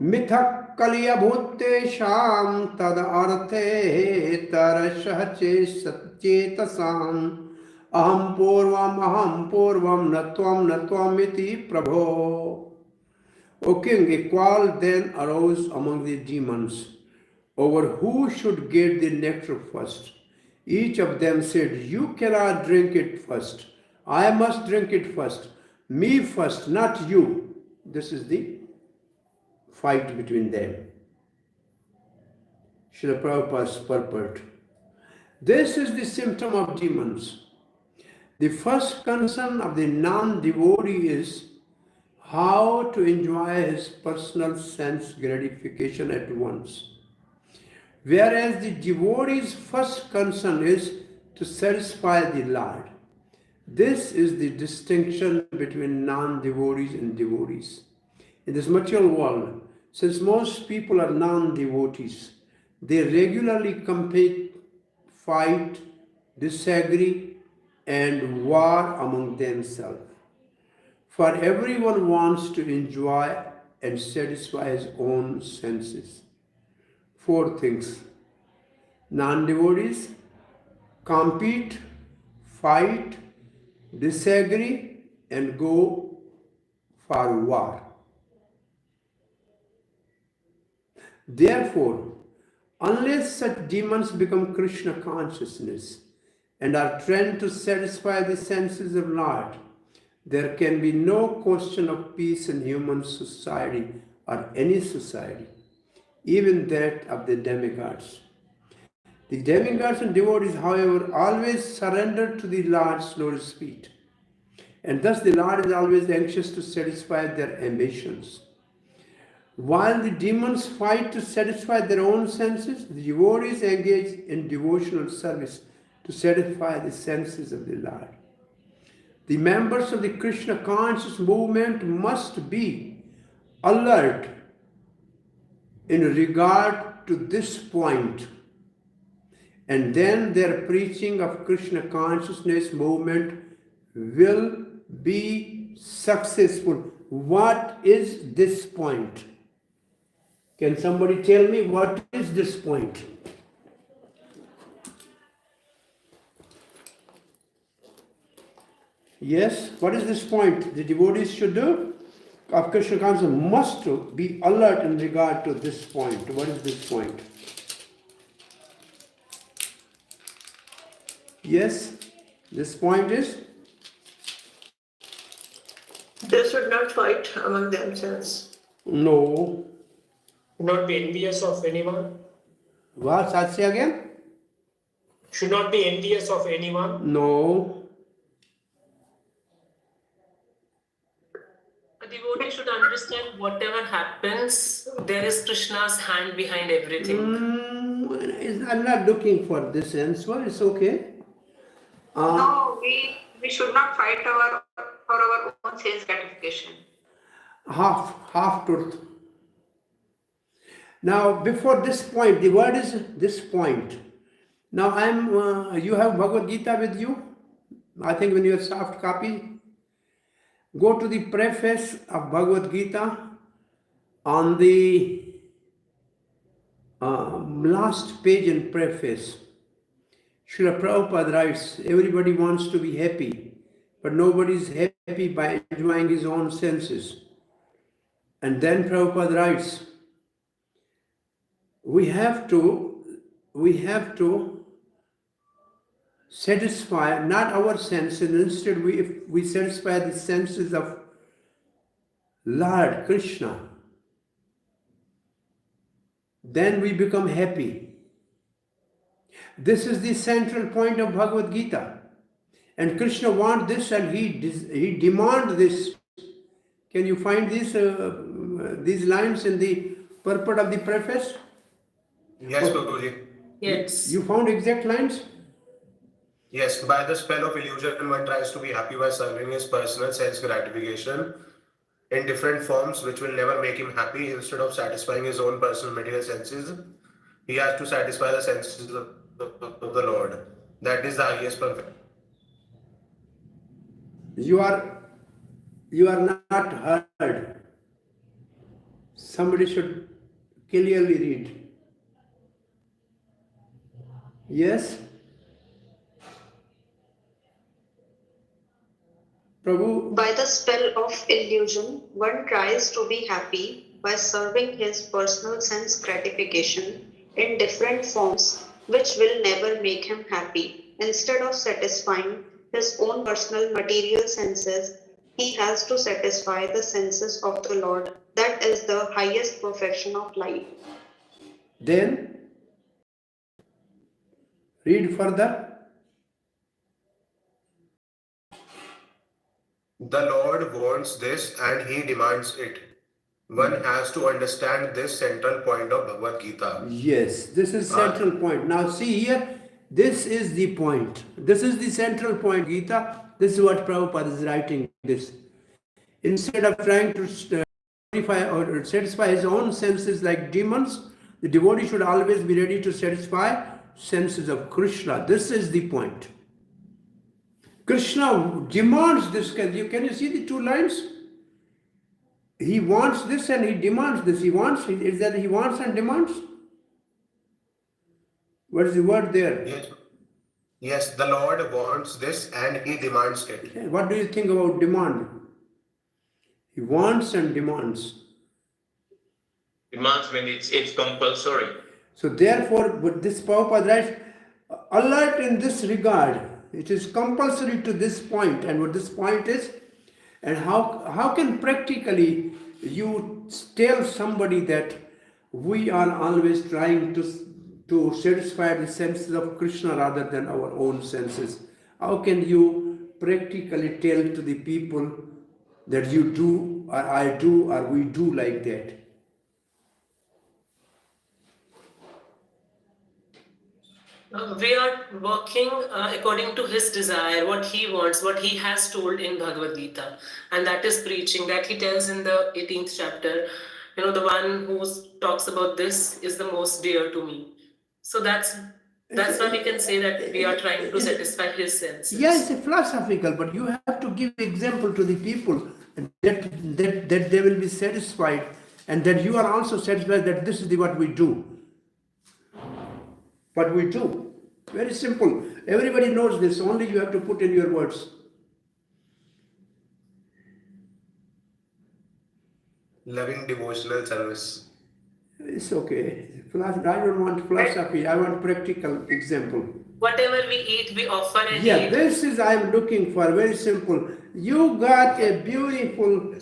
Mithak kaliya bhutte sham tad arthe tarashah chetasam aham purvam natvam iti prabho. O king, a quarrel then arose among the demons over who should get the nectar first. Each of them said, you cannot drink it first. I must drink it first. Me first, not you. This is the fight between them. Srila Prabhupada's purport. This is the symptom of demons. The first concern of the non-devotee is how to enjoy his personal sense gratification at once. Whereas the devotee's first concern is to satisfy the Lord. This is the distinction between non-devotees and devotees. In this material world, since most people are non-devotees, they regularly compete, fight, disagree, and war among themselves. For everyone wants to enjoy and satisfy his own senses. 4 things. Non-devotees compete, fight, disagree, and go for war. Therefore, unless such demons become Krishna consciousness and are trained to satisfy the senses of Lord, there can be no question of peace in human society or any society, even that of the demigods. The demigods and devotees, however, always surrender to the Lord's lotus feet, and thus the Lord is always anxious to satisfy their ambitions. While the demons fight to satisfy their own senses, the devotees engage in devotional service to satisfy the senses of the Lord. The members of the Krishna conscious movement must be alert in regard to this point, and then their preaching of Krishna consciousness movement will be successful. What is this point? Can somebody tell me what is this point? Yes, what is this point the devotees should do? Of Krishna consciousness must be alert in regard to this point. What is this point? Yes, this point is? They should not fight among themselves. No. Not be envious of anyone. What? Say again? Should not be envious of anyone. No. A devotee should understand whatever happens, there is Krishna's hand behind everything. I'm not looking for this answer. It's okay. No, we should not fight for our own sense gratification. Half truth. Now, before this point, the word is this point. Now, you have Bhagavad Gita with you. I think when you have soft copy, go to the preface of Bhagavad Gita on the last page in preface. Srila Prabhupada writes, everybody wants to be happy, but nobody is happy by enjoying his own senses. And then Prabhupada writes, we have to satisfy not our senses, instead if we satisfy the senses of Lord Krishna, then we become happy. This is the central point of Bhagavad Gita. And Krishna wants this and he demands this. Can you find these lines in the purport of the preface? Yes, Prabhuji. Yes. You found exact lines? Yes, by the spell of illusion, one tries to be happy by serving his personal sense gratification in different forms, which will never make him happy. Instead of satisfying his own personal material senses, he has to satisfy the senses of the Lord. That is the highest perfection. You are not heard. Somebody should clearly read. Yes? Prabhu? By the spell of illusion, one tries to be happy by serving his personal sense gratification in different forms, which will never make him happy. Instead of satisfying his own personal material senses, he has to satisfy the senses of the Lord. That is the highest perfection of life. Then Read further. The Lord wants this and he demands it. One has to understand this central point of Bhagavad Gita. Yes, this is central point. Now see here, this is the point. This is the central point, Gita. This is what Prabhupada is writing this. Instead of trying to satisfy or satisfy his own senses like demons, the devotee should always be ready to satisfy senses of Krishna. This is the point. Krishna demands this. Can you see the two lines? He wants this and he demands this. Is that he wants and demands? What is the word there? Yes. Yes, the Lord wants this and he demands it. What do you think about demand? He wants and demands. Demands mean it's compulsory. So therefore, with this Prabhupada writes, alert in this regard. It is compulsory to this point. And what this point is, and how can practically you tell somebody that we are always trying to satisfy the senses of Krishna rather than our own senses? How can you practically tell to the people that you do or I do or we do like that? We are working according to his desire, what he wants, what he has told in Bhagavad Gita. And that is preaching, that he tells in the 18th chapter, the one who talks about this is the most dear to me. So that's why we can say that we are trying to satisfy his senses. Yes, it's philosophical, but you have to give example to the people that they will be satisfied and that you are also satisfied that this is what we do. What we do. Very simple. Everybody knows this, only you have to put in your words. Loving devotional service. It's okay. I don't want philosophy, I want practical example. Whatever we eat, we offer and Yeah, eat. this is I am looking for, very simple. You got a beautiful,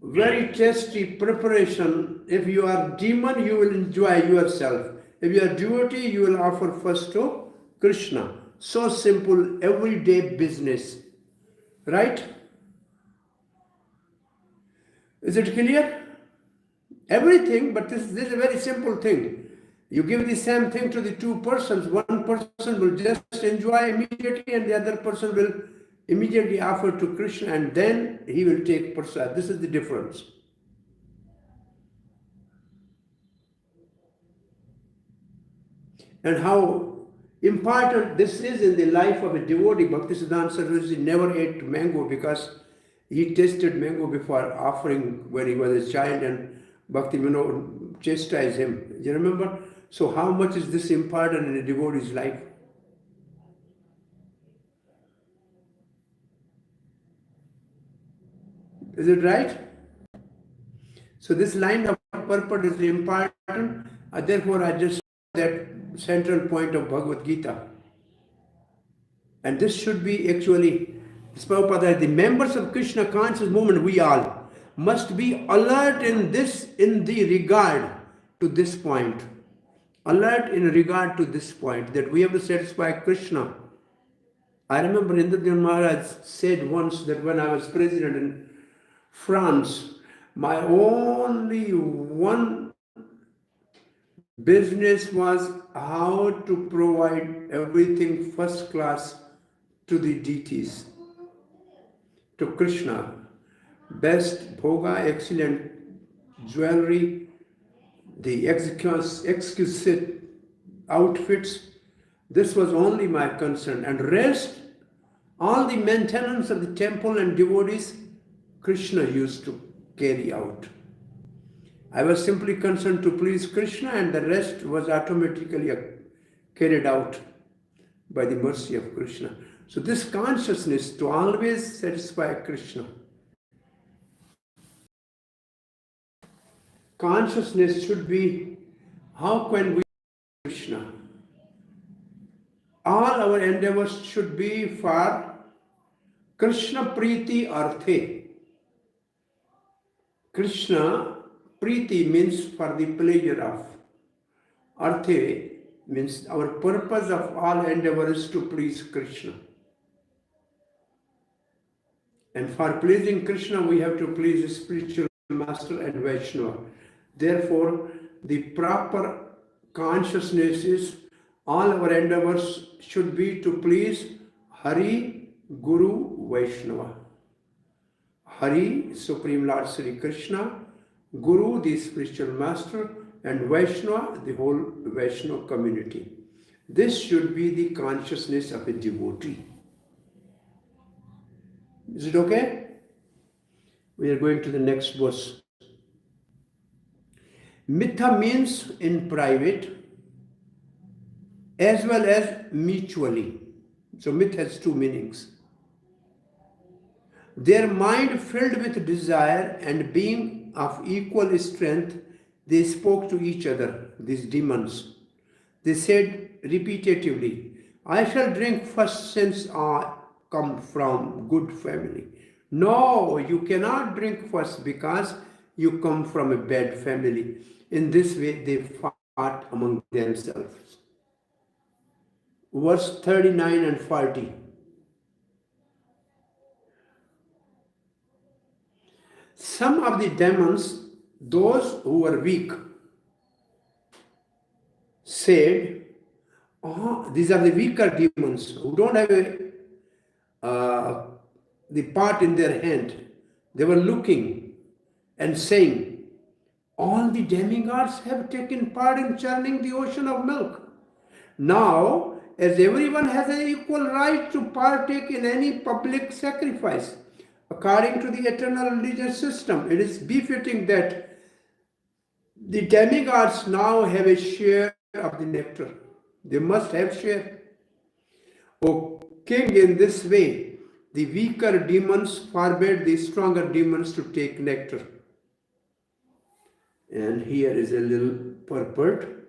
very tasty preparation. If you are demon, you will enjoy yourself. If you are devotee, you will offer first to Krishna. So simple, everyday business. Right? Is it clear? Everything, but this is a very simple thing. You give the same thing to the two persons. One person will just enjoy immediately and the other person will immediately offer to Krishna and then he will take prasad. This is the difference. And how important this is in the life of a devotee. Bhaktisiddhanta Saraswati never ate mango because he tasted mango before offering when he was a child and Bhakti Vinod chastised him. You remember? So how much is this important in a devotee's life? Is it right? So this line of purpose is important. Therefore, I just that central point of Bhagavad Gita. And this should be actually, Prabhupada, the members of Krishna conscious movement, we all must be alert in the regard to this point. Alert in regard to this point, that we have to satisfy Krishna. I remember Indradyumna Maharaj said once that when I was president in France, my only one business was how to provide everything first class to the deities, to Krishna. Best bhoga, excellent jewelry, the exquisite outfits. This was only my concern. And rest, all the maintenance of the temple and devotees, Krishna used to carry out. I was simply concerned to please Krishna and the rest was automatically carried out by the mercy of Krishna. So this consciousness to always satisfy Krishna. Consciousness should be, how can we Krishna? All our endeavors should be for Krishna Priti Arthe. Krishna Priti means for the pleasure of. Arthe means our purpose of all endeavor is to please Krishna. And for pleasing Krishna, we have to please the spiritual master and Vaishnava. Therefore, the proper consciousness is all our endeavors should be to please Hari, Guru, Vaishnava. Hari, Supreme Lord Sri Krishna, Guru, the spiritual master, and Vaishnava, the whole Vaishnava community. This should be the consciousness of a devotee. Is it okay? We are going to the next verse. Mitha means in private as well as mutually. So myth has two meanings. Their mind filled with desire and being of equal strength, they spoke to each other, these demons. They said repetitively, I shall drink first since I come from good family. No, you cannot drink first because you come from a bad family. In this way, they fought among themselves. Verse 39 and 40. Some of the demons, those who were weak, said, these are the weaker demons who don't have the part in their hand. They were looking and saying, all the demigods have taken part in churning the ocean of milk. Now, as everyone has an equal right to partake in any public sacrifice, according to the eternal religious system, it is befitting that the demigods now have a share of the nectar. They must have share. O king, in this way, the weaker demons forbade the stronger demons to take nectar. And here is a little purport.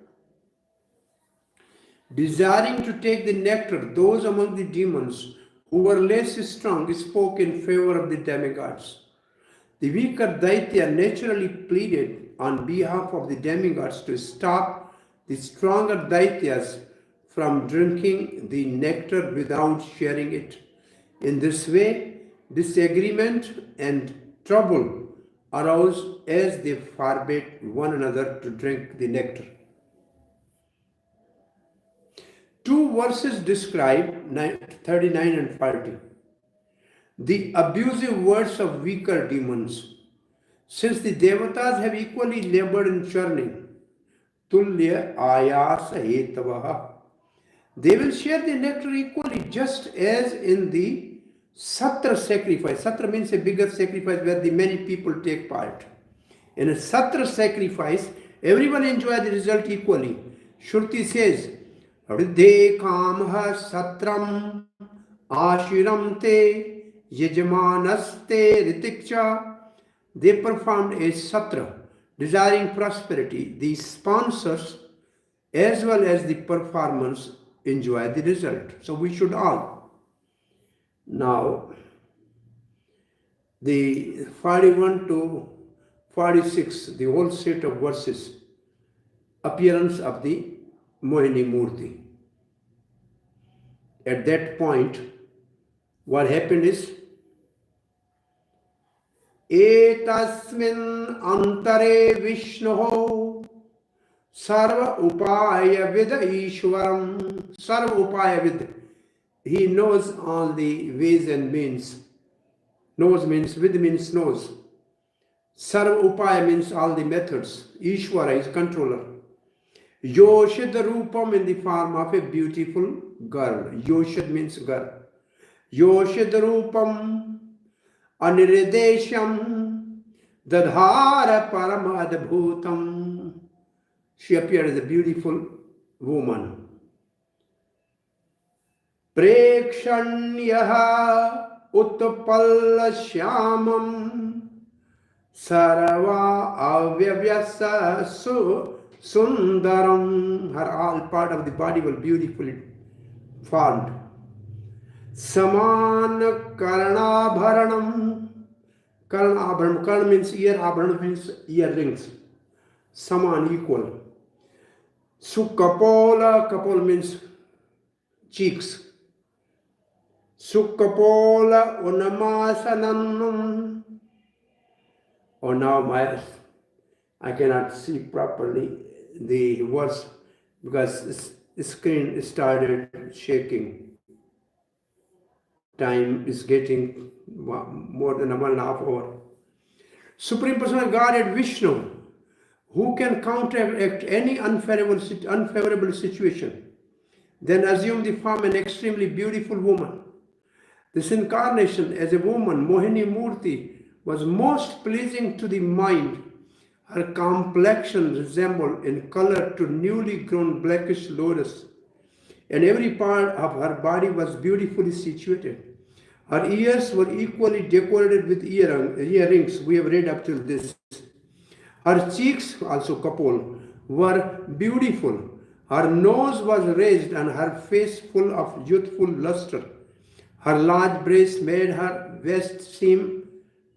Desiring to take the nectar, those among the demons who were less strong spoke in favor of the demigods. The weaker Daitya naturally pleaded on behalf of the demigods to stop the stronger Daityas from drinking the nectar without sharing it. In this way, disagreement and trouble arose as they forbade one another to drink the nectar. Two verses describe 39 and 40. The abusive words of weaker demons. Since the devatas have equally labored in churning, tulya ayasa hetavaha, they will share the nectar equally, just as in the satra sacrifice. Satra means a bigger sacrifice where the many people take part. In a satra sacrifice, everyone enjoys the result equally. Shruti says, Hridhe kamha satram ashiram te yajmanaste ritikcha. They performed a satra, desiring prosperity. The sponsors as well as the performance enjoy the result. So we should all. Now, the 41 to 46, the whole set of verses, appearance of the Mohini Murti. At that point, what happened is, Etasmin antare Vishnoho sarva upaya vid Ishwaram. Sarva upaya vid. He knows all the ways and means. Knows means, vid means knows. Sarva upaya means all the methods. Ishwara is controller. Yoshid Rupam in the form of a beautiful girl. Yoshid means girl. Yoshid Rupam Aniridesham Dadhara Param adhbhutam. She appeared as a beautiful woman. Prekshanyaha Uttapalla Shyamam Sarva Avyavyasa Sundaram. Her all part of the body was beautifully formed. Samana Karnabharanam. Karnabharanam. Karna means ear, Abharanam means earrings. Saman, equal. Sukapola, kapol means cheeks. Sukapola unamasanam. Oh, now I cannot see properly the words because the screen started shaking. Time is getting more than 1.5 hours. Supreme Personal Godhead Vishnu, who can counteract any unfavorable situation, then assume the form of an extremely beautiful woman. This incarnation as a woman, Mohini Murti, was most pleasing to the mind. Her complexion resembled in color to newly grown blackish lotus, and every part of her body was beautifully situated. Her ears were equally decorated with earrings. We have read up till this. Her cheeks, also Kapol, were beautiful. Her nose was raised and her face full of youthful luster. Her large breasts made her waist seem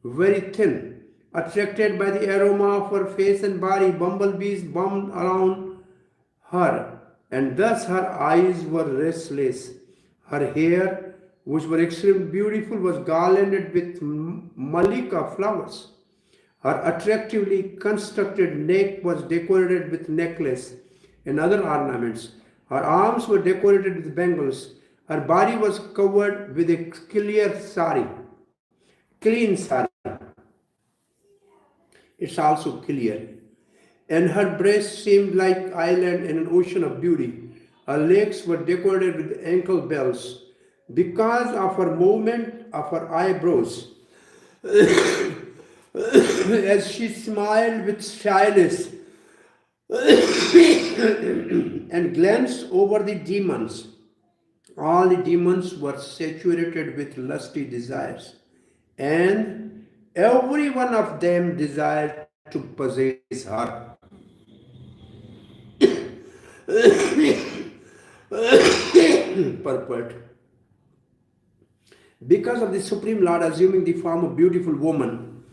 very thin. Attracted by the aroma of her face and body, bumblebees bummed around her, and thus her eyes were restless. Her hair, which were extremely beautiful, was garlanded with malika flowers. Her attractively constructed neck was decorated with necklace and other ornaments. Her arms were decorated with bangles. Her body was covered with a clean sari. It's also clear. And her breasts seemed like island in an ocean of beauty. Her legs were decorated with ankle bells. Because of her movement of her eyebrows, as she smiled with shyness and glanced over the demons, all the demons were saturated with lusty desires, and every one of them desired to possess her. Purport. Because of the Supreme Lord assuming the form of beautiful woman,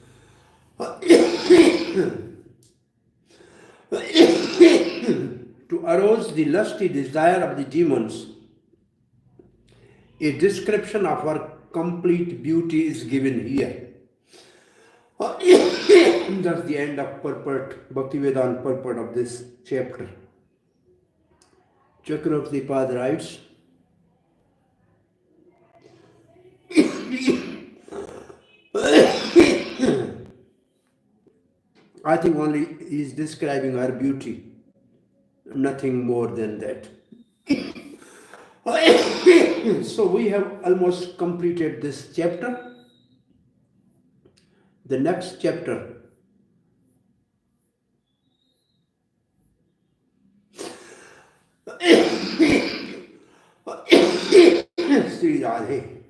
to arouse the lusty desire of the demons, a description of her complete beauty is given here. That's the end of purport, Bhaktivedanta purport of this chapter. Chakravartipad writes, I think only he is describing her beauty, nothing more than that. So we have almost completed this chapter. The next chapter, Sri Radhe.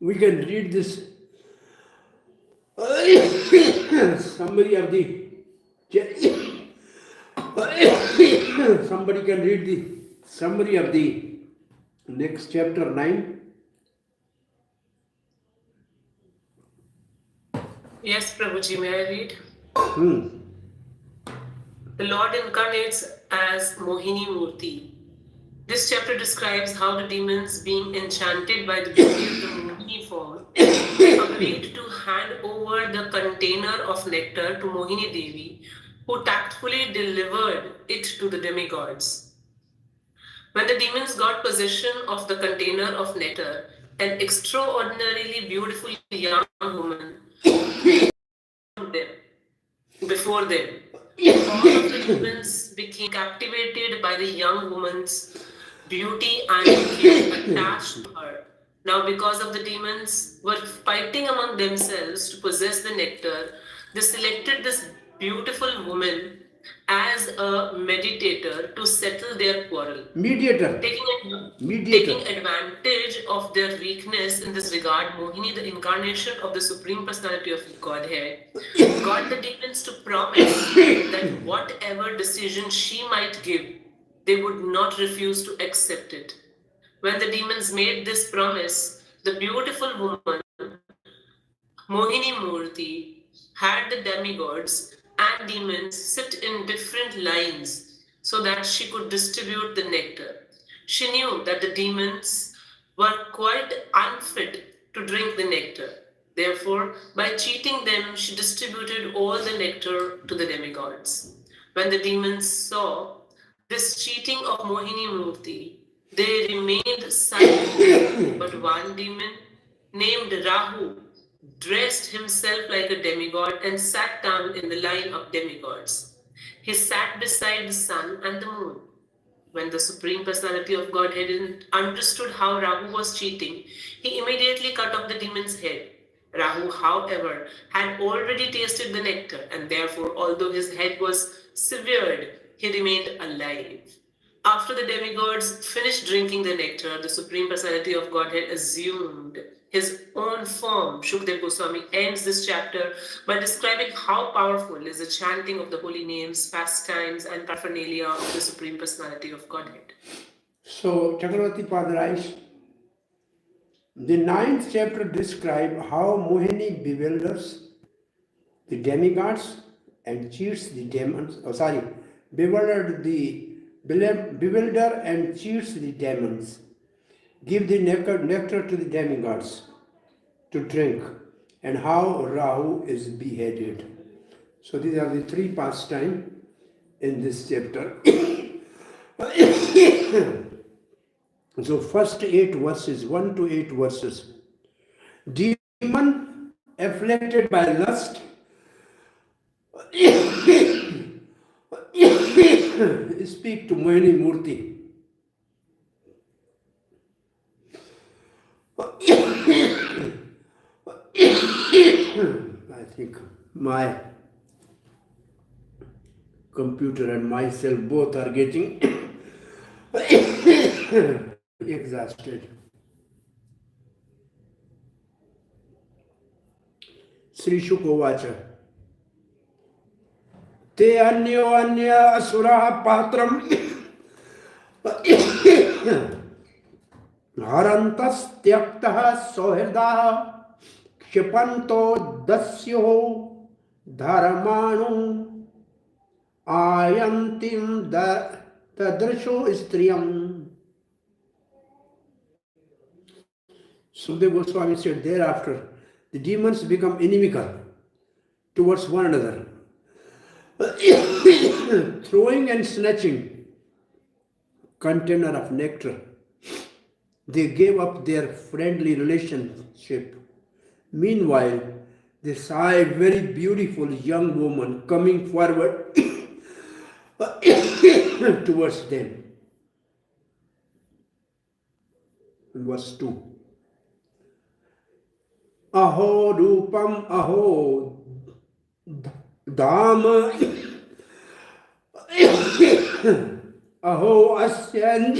We can read this summary of the somebody can read the summary of the next chapter 9. Yes, Prabhuji, may I read? The Lord incarnates as Mohini Murti. This chapter describes how the demons, being enchanted by the beauty of the Mohini form, agreed to hand over the container of nectar to Mohini Devi, who tactfully delivered it to the demigods. When the demons got possession of the container of nectar, an extraordinarily beautiful young woman before them. All of the demons became captivated by the young woman's beauty and became attached to her. Now, because of the demons were fighting among themselves to possess the nectar, they selected this beautiful woman as a meditator to settle their quarrel. Mediator. Taking advantage of their weakness in this regard, Mohini, the incarnation of the Supreme Personality of Godhead, got the demons to promise that whatever decision she might give, they would not refuse to accept it. When the demons made this promise, the beautiful woman, Mohini Murti, had the demigods and demons sit in different lines so that she could distribute the nectar. She knew that the demons were quite unfit to drink the nectar. Therefore, by cheating them, she distributed all the nectar to the demigods. When the demons saw this cheating of Mohini Murti, they remained silent. But one demon named Rahu dressed himself like a demigod and sat down in the line of demigods. He sat beside the sun and the moon. When the Supreme Personality of Godhead understood how Rahu was cheating, he immediately cut off the demon's head. Rahu, however, had already tasted the nectar, and therefore, although his head was severed, he remained alive. After the demigods finished drinking the nectar, the Supreme Personality of Godhead assumed his own form. Shukdev Goswami ends this chapter by describing how powerful is the chanting of the holy names, pastimes, and paraphernalia of the Supreme Personality of Godhead. So, Chakravarti Pad writes, the 9th chapter describes how Mohini bewilders the demigods and cheats the demons. Bewilder and cheats the demons. Give the nectar to the demigods to drink, and how Rahu is beheaded. So these are the 3 pastimes in this chapter. So first 8 verses, 1 to 8 verses. Demon afflicted by lust speak to Mohini Murti. I think my computer and myself both are getting exhausted. Sri Shukovacha. Te anyo anya asura patram harantas tyaktaha sohirdaha kshipanto dasyo dharmanu ayantim tadrisho istriyam. Sukdev Goswami said, thereafter the demons become inimical towards one another, throwing and snatching container of nectar. They gave up their friendly relationship. Meanwhile, they saw a very beautiful young woman coming forward towards them. Verse 2. Aho rupam aho dharma aho asyan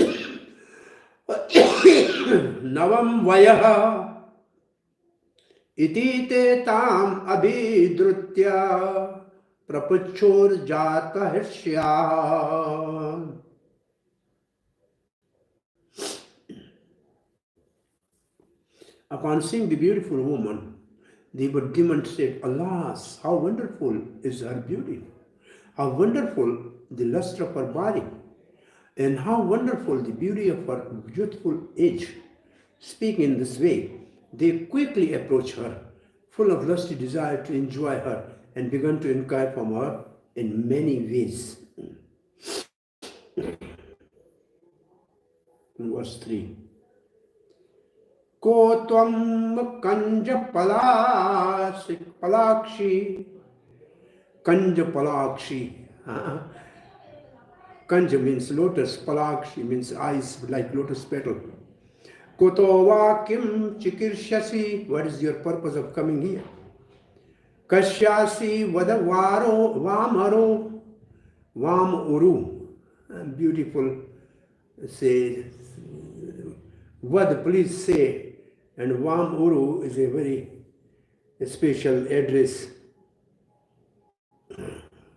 navam vayaha iti te tam abhidrutya prapuchor jata hirshya. Upon seeing the beautiful woman, the demon said, alas, how wonderful is her beauty, how wonderful the luster of her body, and how wonderful the beauty of her youthful age. Speaking in this way, they quickly approached her, full of lusty desire to enjoy her, and began to inquire from her in many ways. Verse 3. Ko tvam kanja palakshi. Kanja palakshi. Kanja means lotus, palakshi means eyes like lotus petal. Koto vakim chikirshasi. What is your purpose of coming here? Kashyasi vadavaro vamaro vam uru. Beautiful say. Vad, please say. And Vam Uru is a very special address.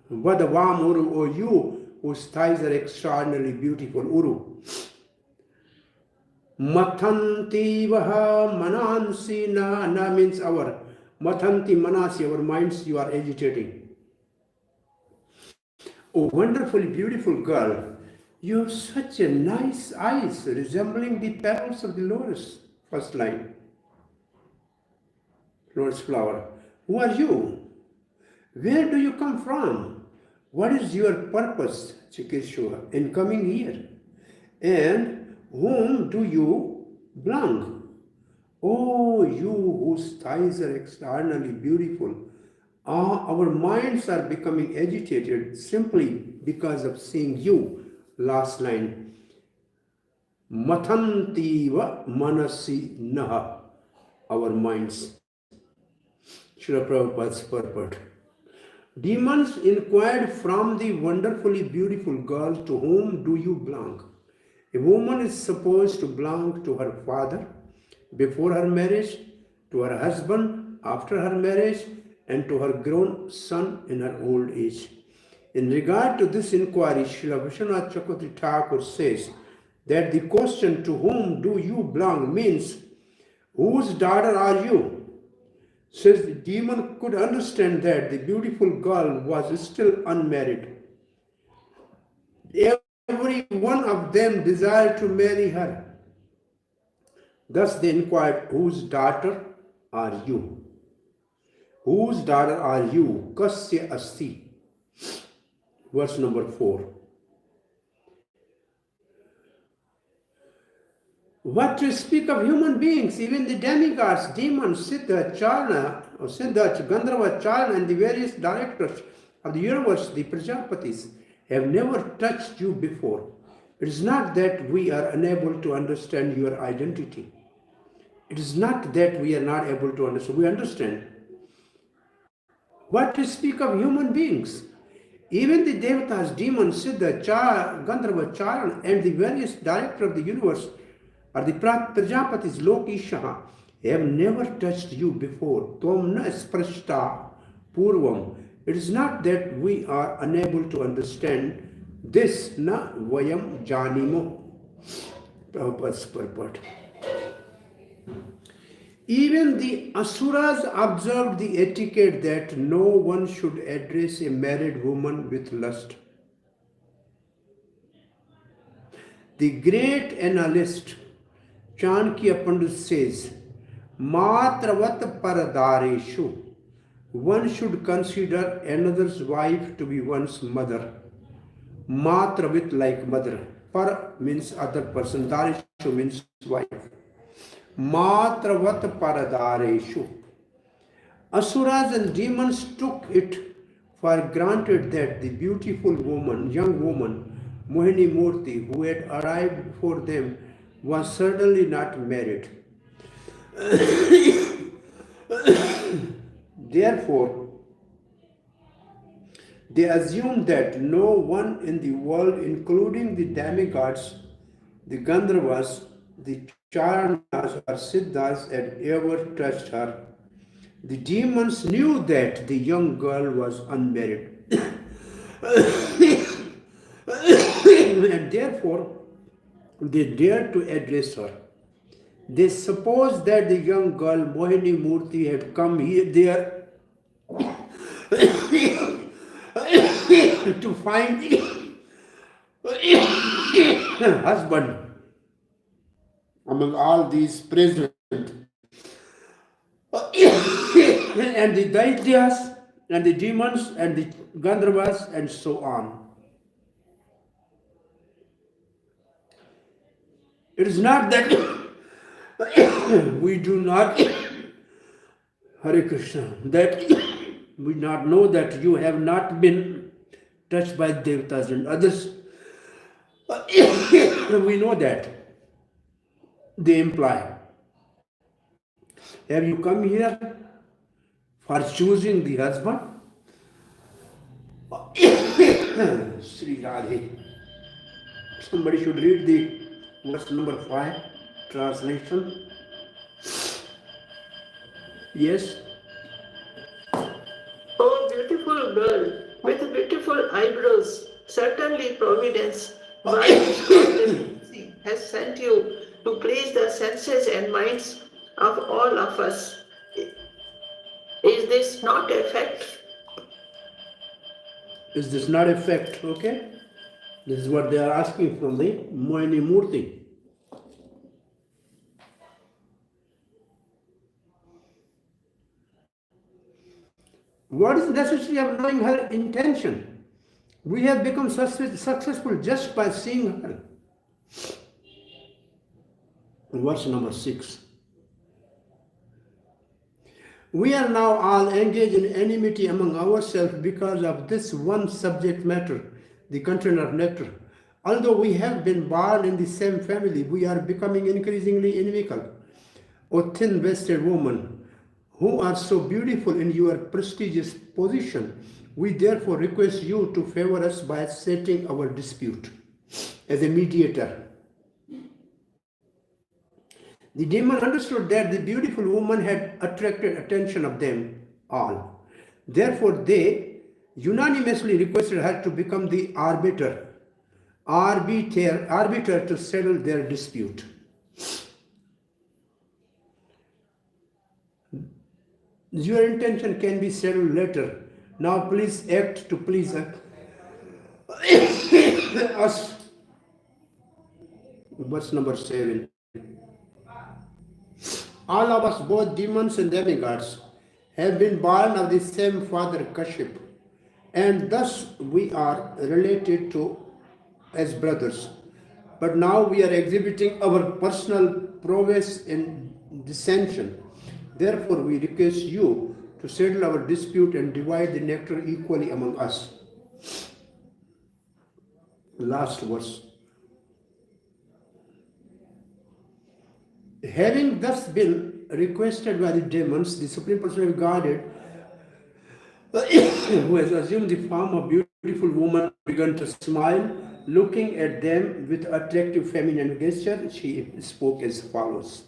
Vad Vam Uru, or you whose thighs are extraordinarily beautiful, Uru. Mathanti vaha manansi na. Na means our. Mathanti manasi, our minds you are agitating. Oh, wonderfully beautiful girl. You have such a nice eyes, resembling the petals of the lotus. First line. Lotus flower. Who are you? Where do you come from? What is your purpose, Chikeshwara, in coming here? And whom do you belong? Oh, you whose thighs are extraordinarily beautiful. Our minds are becoming agitated simply because of seeing you. Last line. Mathantiva manasi naha. Our minds. Srila Prabhupada's purport. Demons inquired from the wonderfully beautiful girl, to whom do you belong? A woman is supposed to belong to her father before her marriage, to her husband after her marriage, and to her grown son in her old age. In regard to this inquiry, Srila Vishwanath Chakravarti Thakur says that the question, to whom do you belong, means whose daughter are you? Says the demon could understand that the beautiful girl was still unmarried. Every one of them desired to marry her. Thus they inquired, whose daughter are you? Whose daughter are you? Kasya asti. Verse number 4. What to speak of human beings, even the demigods, demons, Siddha, Chalana, or Siddha, Gandharva, Chalana, and the various directors of the universe, the Prajapatis, have never touched you before. It is not that we are unable to understand your identity. It is not that we are not able to understand. We understand. What to speak of human beings? Even the Devatas, demons, Siddha, Gandharva, Chalana, and the various directors of the universe, or the Prajapatis, Lokishaha, have never touched you before. Tvam na sprashta purvam. It is not that we are unable to understand this. Na vayam janimo. Prabhupada's purport. Even the Asuras observed the etiquette that no one should address a married woman with lust. The great analyst Chanakya Pandit says, Matravat paradareshu. One should consider another's wife to be one's mother. Matravit, like mother. Par means other person. Dareshu means wife. Matravat paradareshu. Asuras and demons took it for granted that the beautiful woman, young woman, Mohini Murti, who had arrived before them, was certainly not married. Therefore, they assumed that no one in the world, including the demigods, the Gandharvas, the Charanas or Siddhas, had ever touched her. The demons knew that the young girl was unmarried. And therefore, they dared to address her. They supposed that the young girl, Mohini Murti, had come there to find a husband among all these present. And the Daityas, and the demons, and the Gandharvas, and so on. It is not that we do not, Hare Krishna, that we not know that you have not been touched by Devatas and others. We know that. They imply. Have you come here for choosing the husband? Sri Radhe. Somebody should read the verse number 5, translation. Yes. Oh, beautiful girl, with beautiful eyebrows, certainly Providence, by His has sent you to please the senses and minds of all of us. Is this not a fact? Is this not a fact? Okay? This is what they are asking from the Mohini Murti. What is necessary of knowing her intention? We have become successful just by seeing her. Verse number 6. We are now all engaged in enmity among ourselves because of this one subject matter, the container of nectar. Although we have been born in the same family, we are becoming increasingly inimical. O thin-waisted woman, who are so beautiful in your prestigious position, we therefore request you to favor us by settling our dispute as a mediator. The demon understood that the beautiful woman had attracted attention of them all. Therefore, they unanimously requested her to become the arbiter to settle their dispute. Your intention can be settled later. Now please act to please us. Verse number 7. All of us, both demons and demigods, have been born of the same father Kashyap, and thus we are related to as brothers. But now we are exhibiting our personal prowess in dissension. Therefore, we request you to settle our dispute and divide the nectar equally among us. Last verse. Having thus been requested by the demons, the Supreme Personality of Godhead, who has assumed the form of beautiful woman, began to smile, looking at them with attractive feminine gesture. She spoke as follows.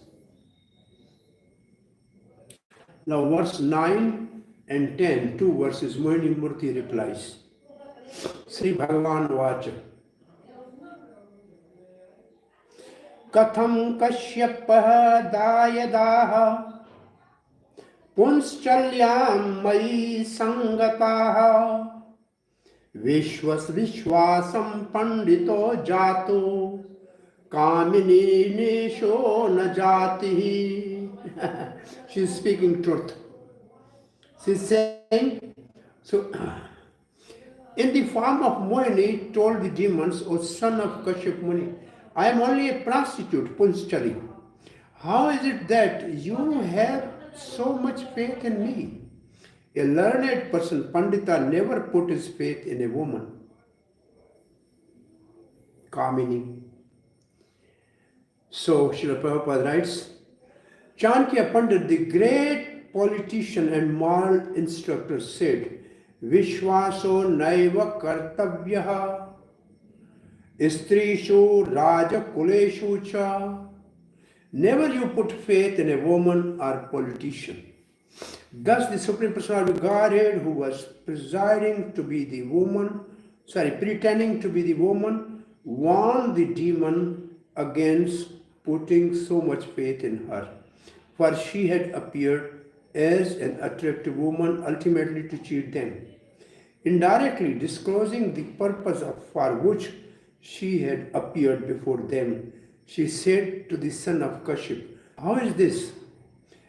Now verse 9 and 10, 2 verses, Mohini Murti replies. Sri Bhagavan Vacha. Katham kashyapah dayadaha punschalyaam mai sangataha vishwasam pandito jato kamini nesho najati. She is speaking truth. She is saying, so in the form of Mohini, told the demons, O son of Kashyap Muni, I am only a prostitute, Punschali. How is it that you have so much faith in me? A learned person, Pandita, never put his faith in a woman. Kamini. So, Srila Prabhupada writes, Chanakya Pandit, the great politician and moral instructor, said, Vishwaso naiva kartavyaha Istrishu Raja Kuleshu cha. Never you put faith in a woman or politician. Thus the Supreme Personality of Godhead, who was pretending to be the woman, warned the demon against putting so much faith in her. For she had appeared as an attractive woman, ultimately to cheat them, indirectly disclosing the purpose for which she had appeared before them. She said to the son of Kashyap, how is this?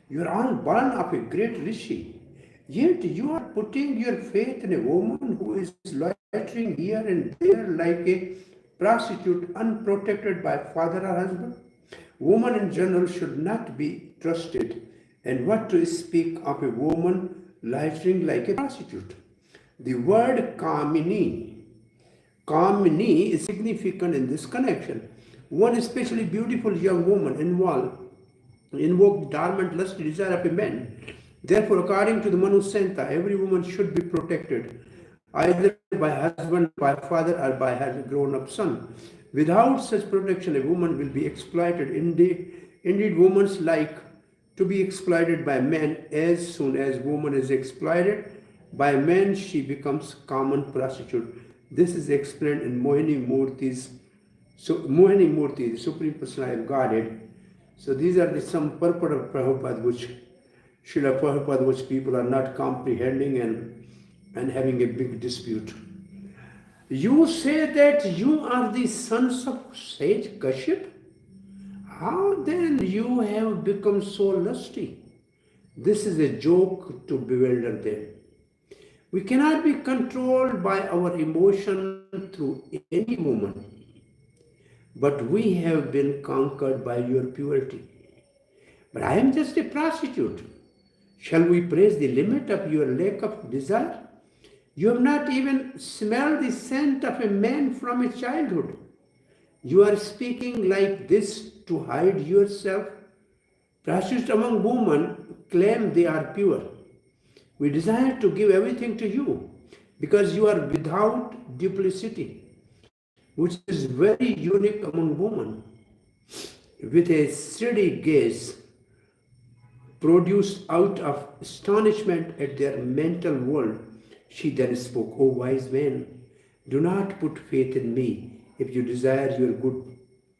You are all born of a great rishi, yet you are putting your faith in a woman who is loitering here and there like a prostitute, unprotected by father or husband. Women in general should not be trusted, and what to speak of a woman loitering like a prostitute. The word Kamini is significant in this connection. One especially beautiful young woman invoked Dharma and lusty desire of a man. Therefore, according to the Manu Santa, every woman should be protected, either by husband, by father, or by her grown-up son. Without such protection, a woman will be exploited. Indeed, women like to be exploited by men. As soon as woman is exploited by men, she becomes common prostitute. This is explained in Mohini Murti's So Mohini Murti, the Supreme Personality of Godhead. So these are some purport of Prabhupada which Srila Prabhupada which people are not comprehending and having a big dispute. You say that you are the sons of sage Kashyap? How then you have become so lusty? This is a joke to bewilder them. We cannot be controlled by our emotion through any woman, but we have been conquered by your purity. But I am just a prostitute. Shall we praise the limit of your lack of desire? You have not even smelled the scent of a man from a childhood. You are speaking like this to hide yourself. Prostitutes among women claim they are pure. We desire to give everything to you because you are without duplicity, which is very unique among women. With a steady gaze produced out of astonishment at their mental world, she then spoke, O wise man, do not put faith in me if you desire your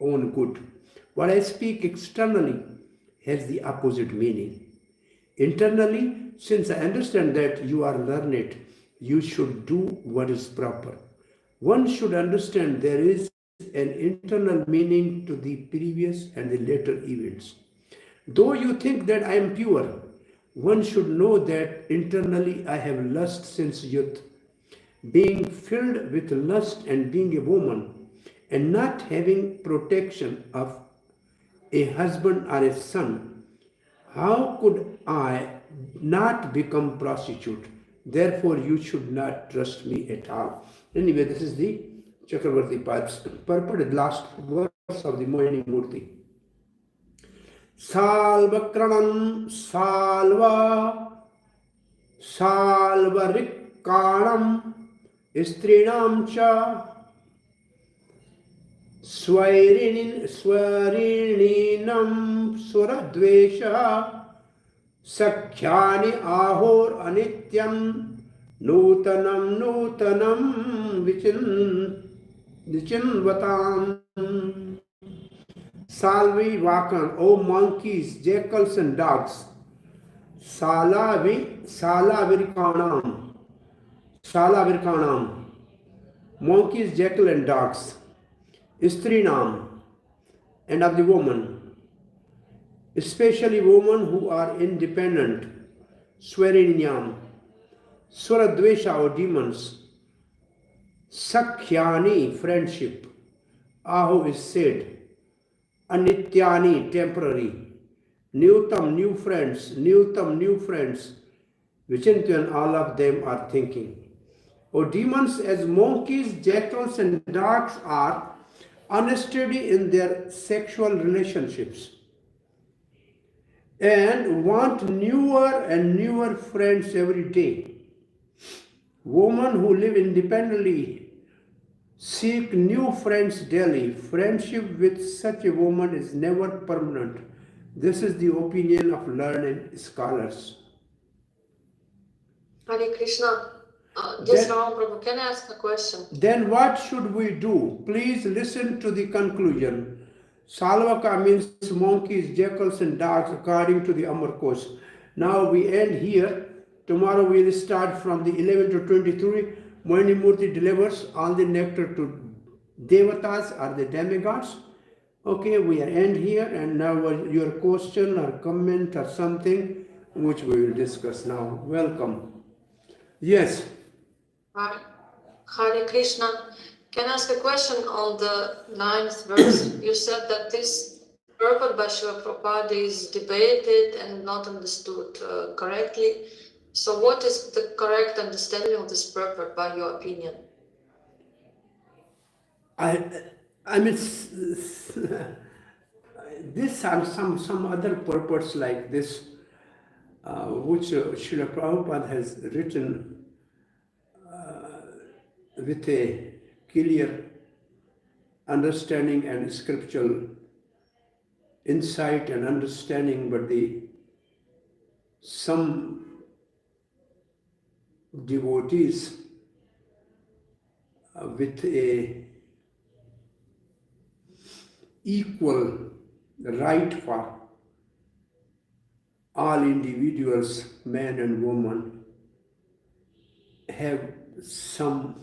own good. What I speak externally has the opposite meaning. Internally, since I understand that you are learned, you should do what is proper. One should understand there is an internal meaning to the previous and the later events. Though you think that I am pure, one should know that internally I have lust since youth. Being filled with lust and being a woman and not having protection of a husband or a son, how could I not become prostitute? Therefore, you should not trust me at all. Anyway, this is the Chakravarti purported last verse of the Mohini Murti. Salvakranam salvarikkanam strinam cha swarininam suradvesha sakhyani ahor anityam nutanam vichinvatam. Salvi Vakan, O monkeys, jackals and dogs. Salavirkanam, monkeys, jackal and dogs. Strinam, and of the woman, especially women who are independent. Swarinyam, Suradvesha or demons. Sakhyani, friendship. Aho is said. Anityani, temporary. Nyutam, new friends. Vichintan, all of them are thinking. O demons, as monkeys, jackals and dogs are unsteady in their sexual relationships and want newer and newer friends every day. Women who live independently seek new friends daily. Friendship with such a woman is never permanent. This is the opinion of learned scholars. Hare Krishna. Just now, Prabhu, can I ask a question? Then what should we do? Please listen to the conclusion. Salvaka means monkeys, jackals and dogs according to the Amar Kosh. Now we end here. Tomorrow we will start from the 11 to 23. Mohini Murti delivers all the nectar to Devatas or the demigods. Okay, we end here, and now your question or comment or something which we will discuss now. Welcome. Yes. Hare Krishna. Can I ask a question on the 9th verse? You said that this purport by Srila Prabhupada is debated and not understood correctly. So what is the correct understanding of this purport by your opinion? I mean, this and some other purports like this, which Srila Prabhupada has written with a clear understanding and scriptural insight and understanding, but some devotees with a equal right for all individuals, man and woman, have some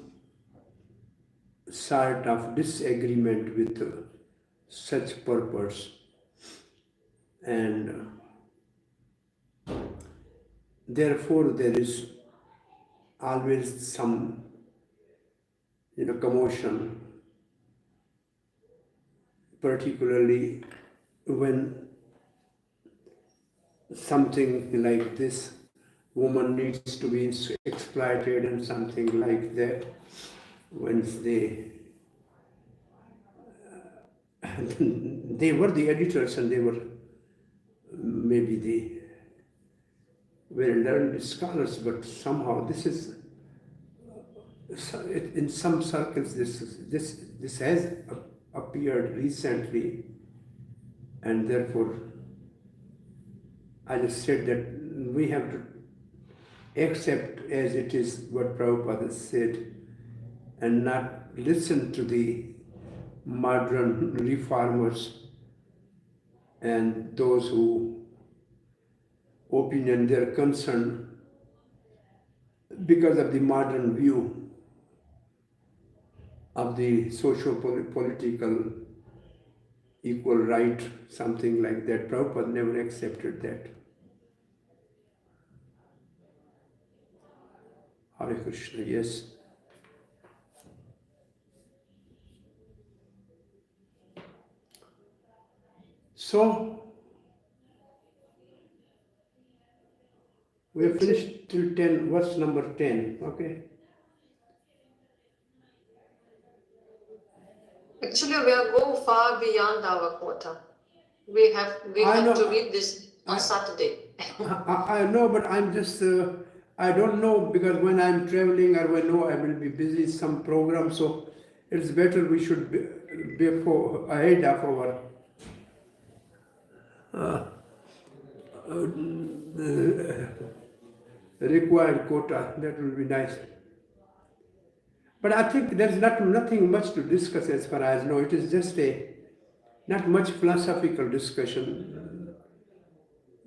sort of disagreement with such purpose, and therefore there is always some commotion, particularly when something like this, woman needs to be exploited and something like that, once they were the editors and they were maybe the very learned scholars, but somehow this is, in some circles, this has appeared recently, and therefore I just said that we have to accept as it is what Prabhupada said and not listen to the modern reformers and those who opinion their concern because of the modern view of the socio-political equal right, something like that. Prabhupada never accepted that. Hare Krishna, yes. So, we have finished till 10, verse number 10, okay? Actually, we are go far beyond our quota. We have to read this on Saturday. I know, but I'm just, I don't know, because when I'm traveling or when I will be busy some program, so it's better we should be ahead of our required quota. That will be nice. But I think there's nothing much to discuss as far as I know. It is just not much philosophical discussion.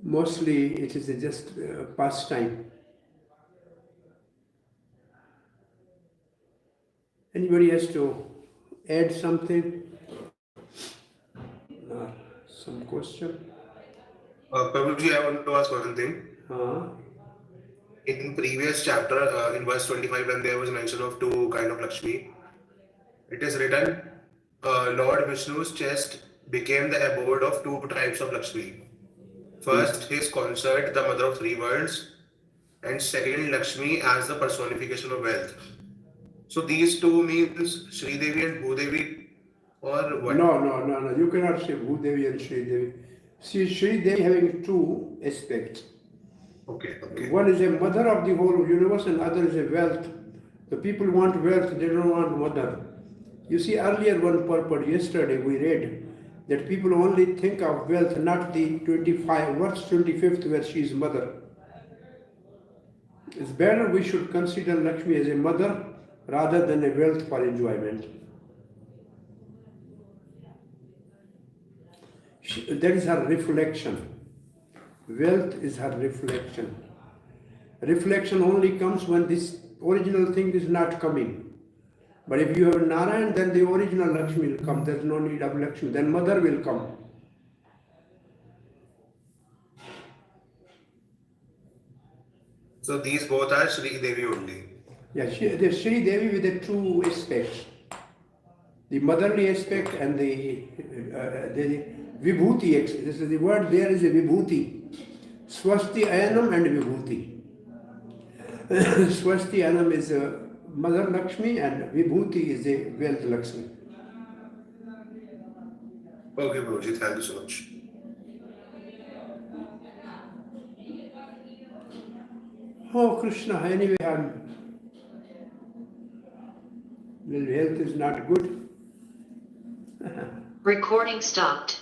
Mostly it is just pastime. Anybody has to add something? Some question? Prabhuji, I want to ask one thing. In previous chapter, in verse 25, when there was mention of two kind of Lakshmi, it is written, Lord Vishnu's chest became the abode of two types of Lakshmi. First, his consort, the mother of three worlds, and second, Lakshmi as the personification of wealth. So these two means Sri Devi and Bhudevi, or what? No. You cannot say Bhudevi and Sri Devi. See, Sri Devi having two aspects. Okay. One is a mother of the whole universe and other is a wealth. The people want wealth, they don't want mother. You see, earlier one purport, yesterday we read that people only think of wealth, not the 25th where she is mother. It's better we should consider Lakshmi as a mother rather than a wealth for enjoyment. That is her reflection. Wealth is her reflection. Reflection only comes when this original thing is not coming. But if you have Narayan, then the original Lakshmi will come. There's no need of Lakshmi. Then mother will come. So these both are Sri Devi only. Yeah, the Sri Devi with the two aspects. The motherly aspect and the vibhuti. This is the word there is a vibhuti. Swasti Ayanam and vibhuti. Swasti Ayanam is a Mother Lakshmi and vibhuti is a wealth Lakshmi. Okay, Prabhuji, thank you so much. Oh Krishna, anyway, health is not good. Recording stopped.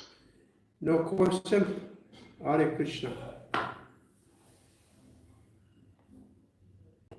No question. Hare Krishna.